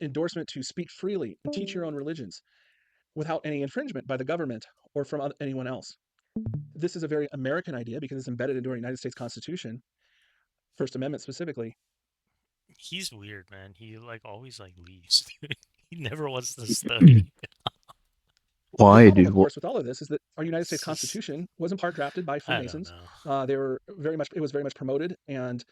endorsement to speak freely and teach your own religions without any infringement by the government or from anyone else. This is a very American idea because it's embedded into our United States Constitution, First Amendment specifically. He's weird, man. He like always like leaves. He never wants to study. The Why, problem, dude? of course, with all of this is that our United States It's just, Constitution was in part drafted by I don't Freemasons. know. It was very much promoted and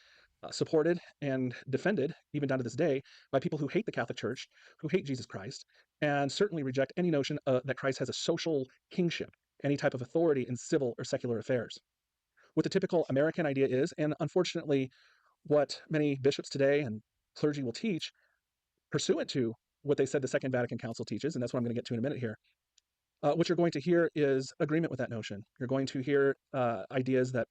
supported and defended, even down to this day, by people who hate the Catholic Church, who hate Jesus Christ, and certainly reject any notion that Christ has a social kingship, any type of authority in civil or secular affairs. What the typical American idea is, and unfortunately, what many bishops today and clergy will teach, pursuant to what they said the Second Vatican Council teaches, and that's what I'm going to get to in a minute here. What you're going to hear is agreement with that notion. You're going to hear ideas that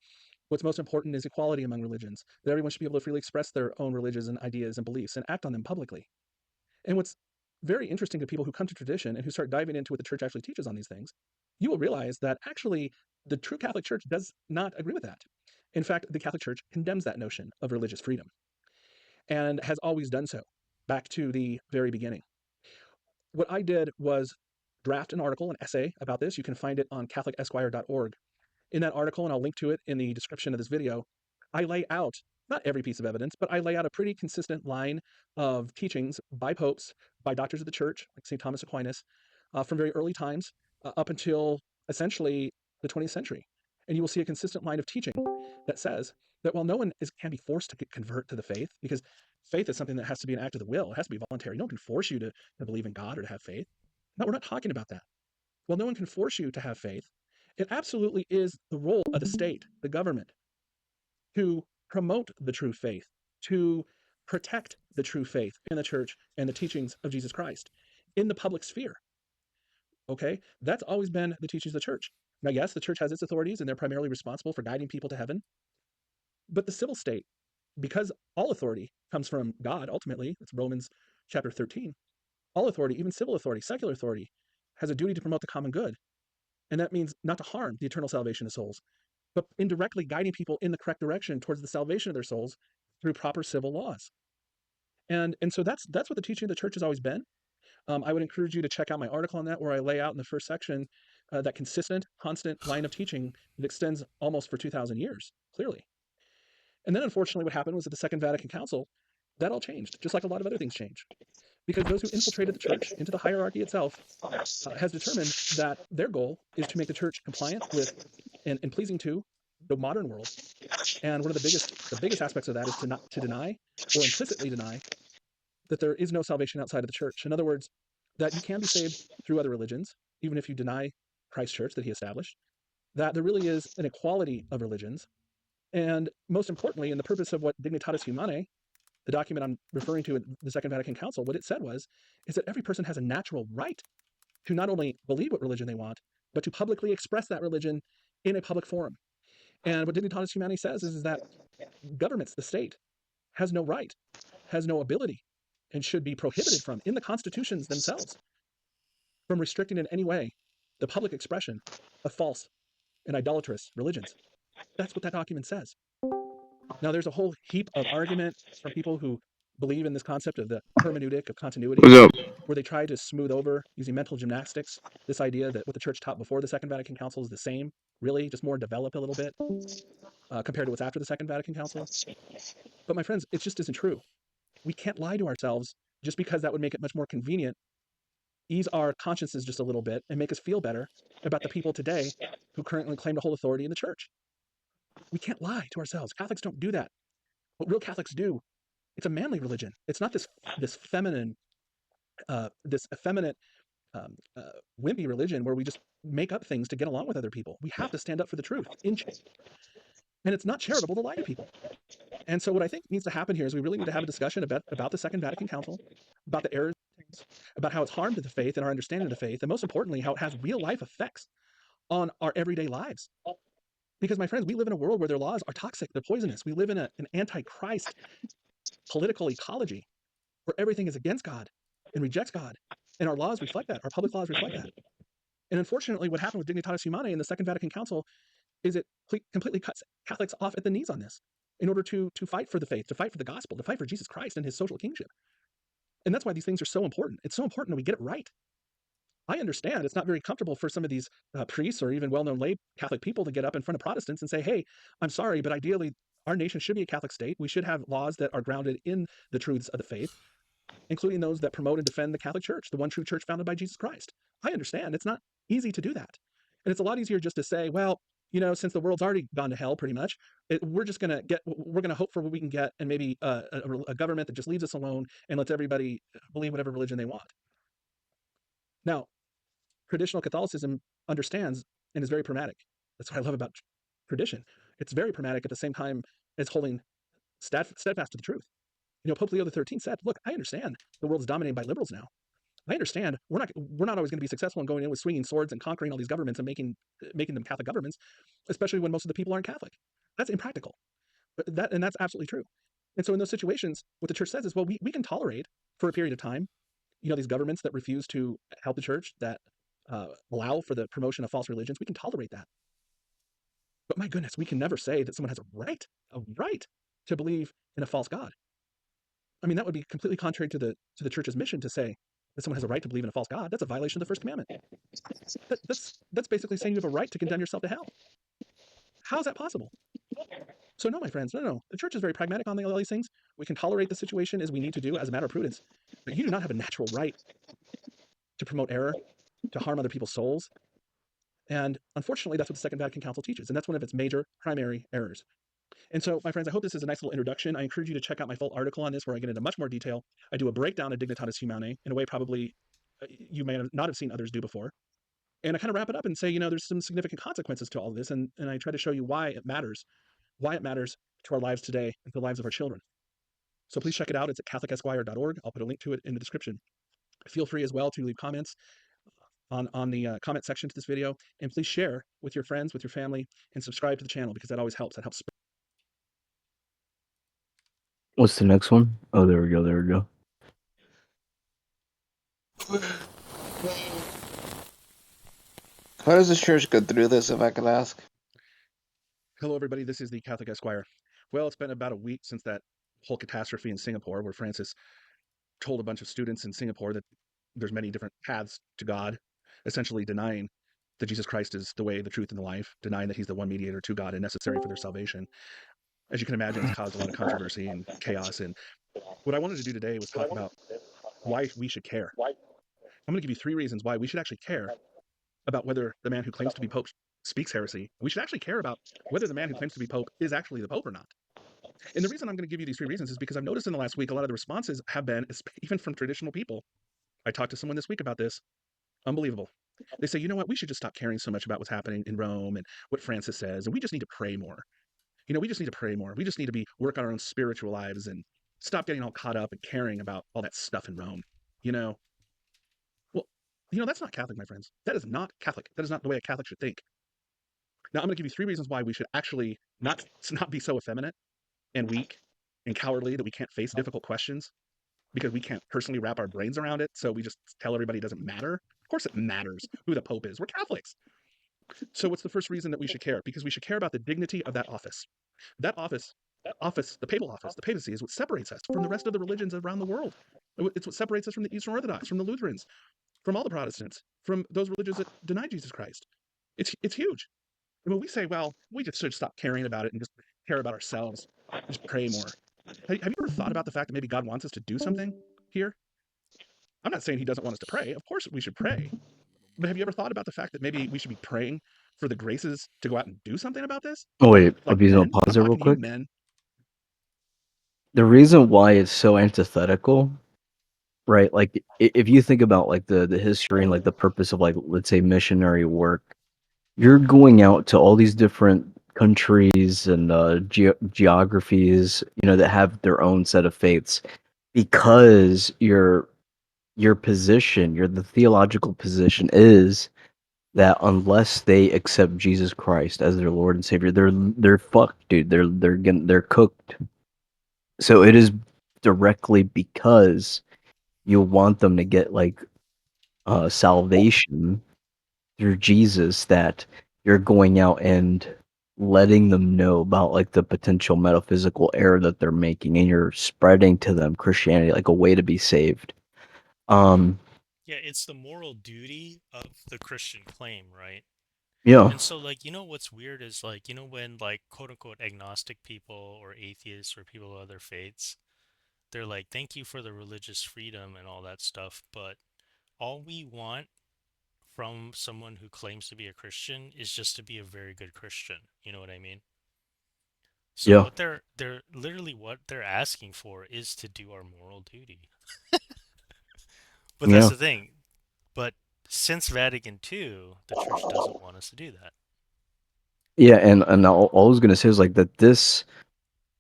what's most important is equality among religions, that everyone should be able to freely express their own religions and ideas and beliefs and act on them publicly. And what's very interesting to people who come to tradition and who start diving into what the church actually teaches on these things, you will realize that actually the true Catholic Church does not agree with that. In fact, the Catholic Church condemns that notion of religious freedom and has always done so back to the very beginning. What I did was draft an article, an essay about this. You can find it on catholicesquire.org. In that article, and I'll link to it in the description of this video, I lay out, not every piece of evidence, but I lay out a pretty consistent line of teachings by popes, by doctors of the church, like St. Thomas Aquinas, from very early times up until essentially the 20th century. And you will see a consistent line of teaching that says that while no one can be forced to convert to the faith, because faith is something that has to be an act of the will, it has to be voluntary. No one can force you to believe in God or to have faith. No, we're not talking about that. Well, no one can force you to have faith. It absolutely is the role of the state, the government, to promote the true faith, to protect the true faith in the church and the teachings of Jesus Christ in the public sphere. Okay? That's always been the teachings of the church. Now, yes, the church has its authorities and they're primarily responsible for guiding people to heaven. But the civil state, because all authority comes from God ultimately, it's Romans chapter 13, all authority, even civil authority, secular authority, has a duty to promote the common good. And that means not to harm the eternal salvation of souls, but indirectly guiding people in the correct direction towards the salvation of their souls through proper civil laws. And so that's what the teaching of the church has always been. I would encourage you to check out my article on that, where I lay out in the first section that consistent, constant line of teaching that extends almost for 2,000 years, clearly. And then, unfortunately, what happened was at the Second Vatican Council, that all changed, just like a lot of other things change. Because those who infiltrated the church into the hierarchy itself has determined that their goal is to make the church compliant with and pleasing to the modern world. And one of the biggest aspects of that is to not to deny or implicitly deny that there is no salvation outside of the church. In other words, that you can be saved through other religions, even if you deny Christ's church that he established, that there really is an equality of religions. And most importantly, in the purpose of what Dignitatis Humanae, the document I'm referring to in the Second Vatican Council, what it said is that every person has a natural right to not only believe what religion they want, but to publicly express that religion in a public forum. And what Dignitatis Humanae says is that governments, the state, has no right, has no ability, and should be prohibited from, in the constitutions themselves, from restricting in any way the public expression of false and idolatrous religions. That's what that document says. Now, there's a whole heap of argument from people who believe in this concept of the hermeneutic of continuity, What's up? where they try to smooth over using mental gymnastics this idea that what the church taught before the Second Vatican Council is the same, really, just more developed a little bit compared to what's after the Second Vatican Council. But my friends, it just isn't true. We can't lie to ourselves just because that would make it much more convenient, ease our consciences just a little bit, and make us feel better about the people today who currently claim to hold authority in the church. We can't lie to ourselves. Catholics don't do that. What real Catholics do, it's a manly religion. It's not this feminine, this effeminate, wimpy religion where we just make up things to get along with other people. We have to stand up for the truth. And it's not charitable to lie to people. And so what I think needs to happen here is we really need to have a discussion about the Second Vatican Council, about the errors, about how it's harmed the faith and our understanding of the faith, and most importantly, how it has real life effects on our everyday lives. Because, my friends, we live in a world where their laws are toxic, they're poisonous. We live in an anti-Christ political ecology where everything is against God and rejects God. And our laws reflect that, our public laws reflect that. And unfortunately, what happened with Dignitatis Humanae in the Second Vatican Council is it completely cuts Catholics off at the knees on this. in order to fight for the faith, to fight for the gospel, to fight for Jesus Christ and his social kingship. And that's why these things are so important. It's so important that we get it right. I understand it's not very comfortable for some of these priests or even well-known lay Catholic people to get up in front of Protestants and say, hey, I'm sorry, but ideally our nation should be a Catholic state. We should have laws that are grounded in the truths of the faith, including those that promote and defend the Catholic Church, the one true church founded by Jesus Christ. I understand it's not easy to do that. And it's a lot easier just to say, well, since the world's already gone to hell pretty much, we're going to hope for what we can get, and maybe a government that just leaves us alone and lets everybody believe whatever religion they want. Now, traditional Catholicism understands and is very pragmatic. That's what I love about tradition. It's very pragmatic at the same time as holding steadfast to the truth. Pope Leo XIII said, look, I understand the world is dominated by liberals now. I understand we're not always going to be successful in going in with swinging swords and conquering all these governments and making them Catholic governments, especially when most of the people aren't Catholic. That's impractical. And that's absolutely true. And so in those situations, what the church says is, well, we can tolerate for a period of time, these governments that refuse to help the church, that allow for the promotion of false religions. We can tolerate that. But my goodness, we can never say that someone has a right to believe in a false God. I mean, that would be completely contrary to the church's mission to say that someone has a right to believe in a false God. That's a violation of the first commandment. That's basically saying you have a right to condemn yourself to hell. How is that possible? So no, my friends, no. The church is very pragmatic on all these things. We can tolerate the situation as we need to do as a matter of prudence, but you do not have a natural right to promote error, to harm other people's souls. And unfortunately, that's what the Second Vatican Council teaches, and that's one of its major primary errors. And so, my friends, I hope this is a nice little introduction. I encourage you to check out my full article on this, where I get into much more detail. I do a breakdown of Dignitatis Humanae in a way probably you may not have seen others do before. And I kind of wrap it up and say, there's some significant consequences to all of this, and I try to show you why it matters to our lives today and to the lives of our children. So please check it out. It's at catholicesquire.org. I'll put a link to it in the description. Feel free as well to leave comments on the comment section to this video, and please share with your friends, with your family, and subscribe to the channel, because that always helps. That helps. What's the next one? Oh, there we go. How does the church go through this, if I could ask? Hello, everybody. This is the Catholic Esquire. Well, it's been about a week since that whole catastrophe in Singapore, where Francis told a bunch of students in Singapore that there's many different paths to God, essentially denying that Jesus Christ is the way, the truth, and the life, denying that he's the one mediator to God and necessary for their salvation. As you can imagine, it's caused a lot of controversy and chaos. And what I wanted to do today was talk about why we should care. I'm going to give you 3 reasons why we should actually care about whether the man who claims to be Pope speaks heresy. We should actually care about whether the man who claims to be Pope is actually the Pope or not. And the reason I'm going to give you these 3 reasons is because I've noticed in the last week a lot of the responses have been, even from traditional people. I talked to someone this week about this. Unbelievable. They say, you know what, we should just stop caring so much about what's happening in Rome and what Francis says, and we just need to pray more. We just need to pray more. We just need to work on our own spiritual lives and stop getting all caught up and caring about all that stuff in Rome. Well, that's not Catholic, my friends. That is not Catholic. That is not the way a Catholic should think. Now, I'm going to give you 3 reasons why we should actually not be so effeminate and weak and cowardly that we can't face difficult questions because we can't personally wrap our brains around it. So we just tell everybody it doesn't matter. Of course it matters who the Pope is. We're Catholics. So what's the first reason that we should care? Because we should care about the dignity of that office. That office, the papal office, the papacy, is what separates us from the rest of the religions around the world. It's what separates us from the Eastern Orthodox, from the Lutherans, from all the Protestants, from those religions that deny Jesus Christ. It's huge. And when we say, well, we just should stop caring about it and just care about ourselves, just pray more. Have you ever thought about the fact that maybe God wants us to do something here? I'm not saying he doesn't want us to pray. Of course we should pray. But have you ever thought about the fact that maybe we should be praying for the graces to go out and do something about this? Oh wait, Like Abuse, men? pause I'm there real talking to you quick. men. The reason why it's so antithetical, right? Like if you think about like the history and like the purpose of like, let's say, missionary work, you're going out to all these different countries and geographies, that have their own set of faiths, because your position, the theological position is that unless they accept Jesus Christ as their Lord and Savior, they're fucked, dude. They're cooked. So it is directly because you want them to get like salvation through Jesus that you're going out and letting them know about like the potential metaphysical error that they're making, and you're spreading to them Christianity like a way to be saved. Um, Yeah, it's the moral duty of the Christian claim, right? yeah, And so, like, what's weird is, like, when, like, quote unquote agnostic people or atheists or people of other faiths, they're like, thank you for the religious freedom and all that stuff, but all we want from someone who claims to be a Christian is just to be a very good Christian. You know what I mean? So yeah, what they're literally what they're asking for is to do our moral duty. But that's yeah, the thing. But since Vatican II, the church doesn't want us to do that. yeah. And all I was gonna say is like that this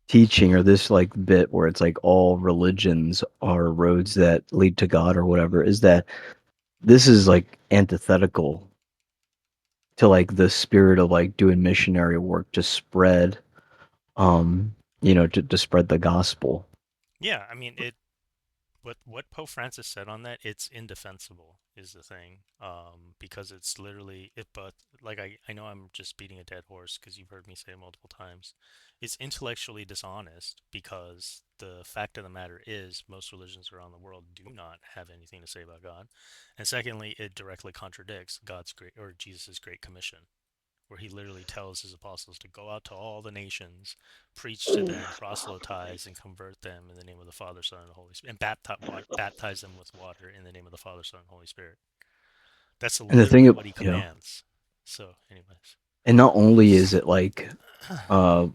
teaching or this like bit where it's like all religions are roads that lead to God or whatever is that this is like antithetical to like the spirit of like doing missionary work to spread to spread the gospel. Yeah, I mean it what Pope Francis said on that, it's indefensible is the thing. Because it's literally it but like I know I'm just beating a dead horse because you've heard me say it multiple times. It's intellectually dishonest because the fact of the matter is most religions around the world do not have anything to say about God. And secondly, it directly contradicts God's great or Jesus's great commission, where he literally tells his apostles to go out to all the nations, preach to them, proselytize, and convert them in the name of the Father, Son, and the Holy Spirit, and baptize them with water in the name of the Father, Son, and Holy Spirit. That's And the literally thing, what he yeah, commands. So, anyways, and not only is it like, what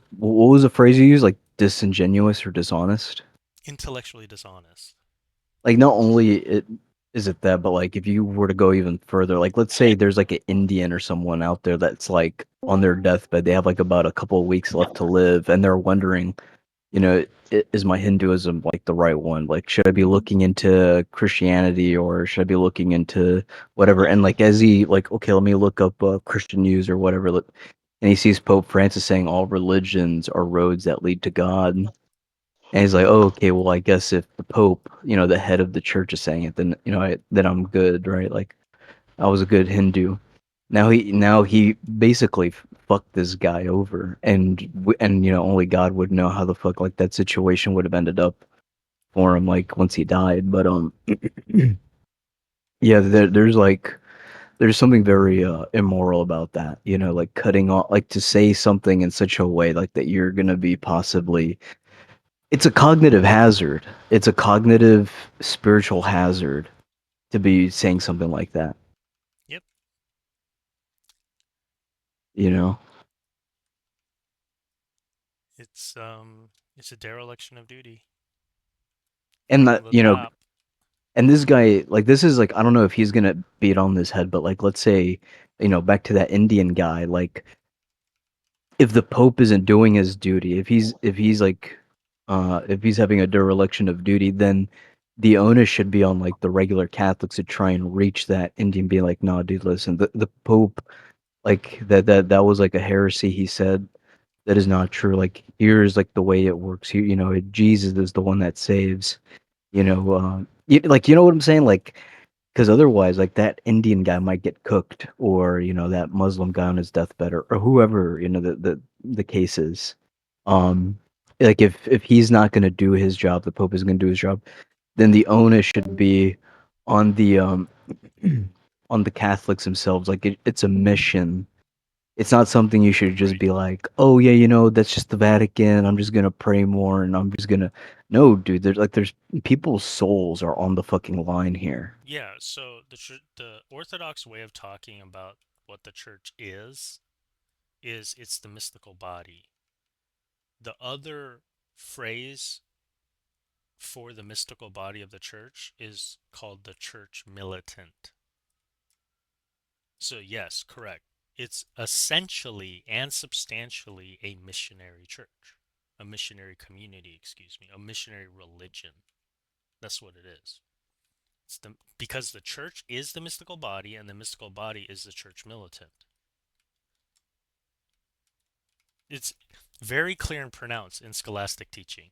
was the phrase you used? Like disingenuous or dishonest? intellectually dishonest. Like not only it is it that, but like if you were to go even further, like let's say there's like an Indian or someone out there that's like on their deathbed, they have like about a couple of weeks left to live, and they're wondering, is my Hinduism like the right one? Like, should I be looking into Christianity or should I be looking into whatever? And like, as he like, okay, let me look up Christian news or whatever, and he sees Pope Francis saying all religions are roads that lead to God, and he's like, oh, okay, well, I guess if the Pope, the head of the church is saying it, then then I'm good, right? Like, I was a good Hindu. Now he basically fucked this guy over, and only God would know how the fuck like that situation would have ended up for him like once he died. But yeah, there's something very immoral about that. Like cutting off, like to say something in such a way like that you're gonna be possibly. It's a cognitive hazard. It's a cognitive spiritual hazard to be saying something like that. Yep, You know, it's a dereliction of duty and from that the top. And this guy, like, this is like, I don't know if he's gonna beat on this head, but like, let's say, back to that Indian guy, like, if the Pope isn't doing his duty, if he's like, if he's having a dereliction of duty, then the onus should be on like the regular Catholics to try and reach that Indian, be like, no, dude, listen, the Pope, like, that was like a heresy. He said that is not true. Like, here's like the way it works. Here, Jesus is the one that saves. Like, you know what I'm saying? Like, because otherwise, like that Indian guy might get cooked, or that Muslim guy on his deathbed, or whoever the case is. Um, like if he's not going to do his job, the Pope is going to do his job. Then the onus should be on the on the Catholics themselves. Like it's a mission. It's not something you should just Right. be like, oh yeah, that's just the Vatican. I'm just gonna pray more, and I'm just gonna. No, dude. There's people's souls are on the fucking line here. Yeah, so the Orthodox way of talking about what the church is it's the mystical body. The other phrase for the mystical body of the church is called the church militant. So, yes, correct. It's essentially and substantially a missionary church, a missionary community, excuse me, a missionary religion. That's what it is. Because the church is the mystical body and the mystical body is the church militant. It's very clear and pronounced in scholastic teaching,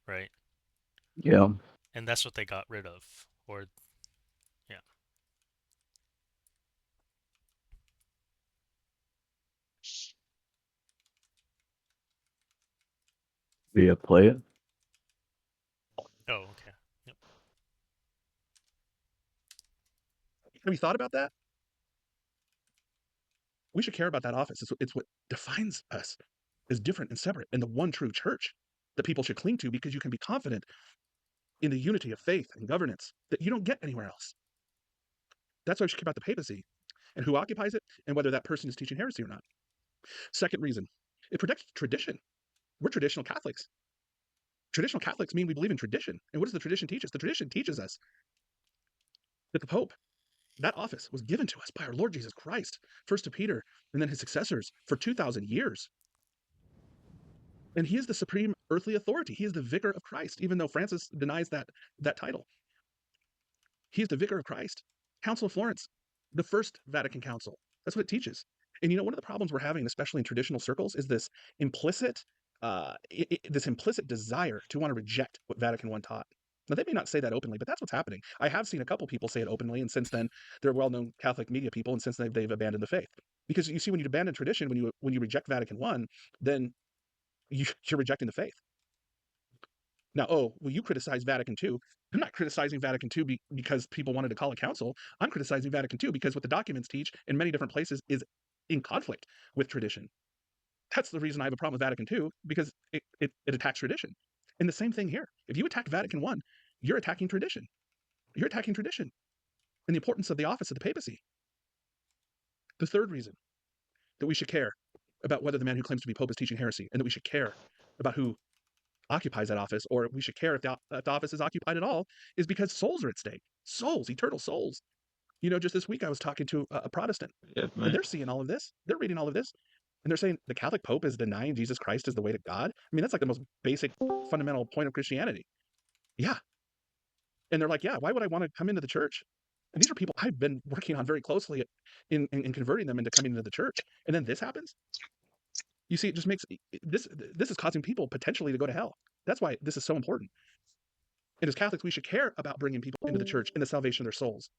right? Yeah. And that's what they got rid of. Or, yeah. Yeah, play it. Oh, okay. Yep. Have you thought about that? We should care about that office. It's what defines us as different and separate, and the one true church that people should cling to, because you can be confident in the unity of faith and governance that you don't get anywhere else. That's why we should care about the papacy and who occupies it and whether that person is teaching heresy or not. Second reason, it protects tradition. We're traditional Catholics. Traditional Catholics mean we believe in tradition. And what does the tradition teach us? The tradition teaches us that the Pope, that office, was given to us by our Lord Jesus Christ, first to Peter and then his successors for 2,000 years. And he is the supreme earthly authority. He is the vicar of Christ, even though Francis denies that title. He is the vicar of Christ. Council of Florence, the first Vatican Council. That's what it teaches. And one of the problems we're having, especially in traditional circles, is this implicit, this implicit desire to want to reject what Vatican I taught. Now, they may not say that openly, but that's what's happening. I have seen a couple people say it openly, and since then, they're well-known Catholic media people, and since they've abandoned the faith. Because you see, when you abandon tradition, when you reject Vatican I, then you're rejecting the faith. Now, oh, well, you criticize Vatican II. I'm not criticizing Vatican II because people wanted to call a council. I'm criticizing Vatican II because what the documents teach in many different places is in conflict with tradition. That's the reason I have a problem with Vatican II, because it attacks tradition. And the same thing here. If you attack Vatican I, you're attacking tradition. You're attacking tradition and the importance of the office of the papacy. The third reason that we should care about whether the man who claims to be Pope is teaching heresy, and that we should care about who occupies that office, or we should care if the office is occupied at all, is because souls are at stake. Souls, eternal souls. Just this week I was talking to a Protestant, Yeah, and man. they're seeing all of this. They're reading all of this, and they're saying the Catholic Pope is denying Jesus Christ as the way to God. I mean, that's like the most basic, fundamental point of Christianity. Yeah. And they're like, yeah, why would I want to come into the church? And these are people I've been working on very closely in converting them into coming into the church. And then this happens. You see, it just makes this is causing people potentially to go to hell. That's why this is so important. And as Catholics, we should care about bringing people into the church and the salvation of their souls.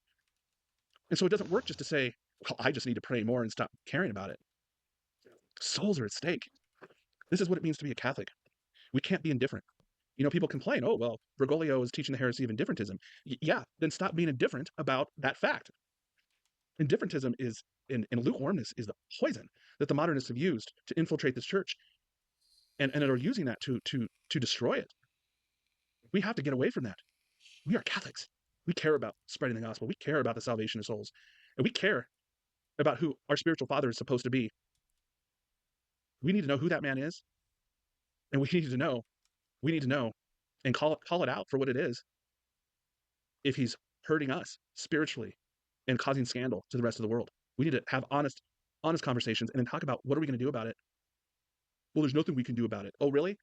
And so it doesn't work just to say, well, I just need to pray more and stop caring about it. Souls are at stake. This is what it means to be a Catholic. We can't be indifferent. People complain, oh, well, Bergoglio is teaching the heresy of indifferentism. Yeah, then stop being indifferent about that fact. Indifferentism and lukewarmness is the poison that the modernists have used to infiltrate this church, and are using that to destroy it. We have to get away from that. We are Catholics. We care about spreading the gospel. We care about the salvation of souls. And we care about who our spiritual father is supposed to be. We need to know who that man is. And we need to know and call it out for what it is. If he's hurting us spiritually and causing scandal to the rest of the world, we need to have honest conversations and then talk about what are we going to do about it. Well, there's nothing we can do about it. Oh, really?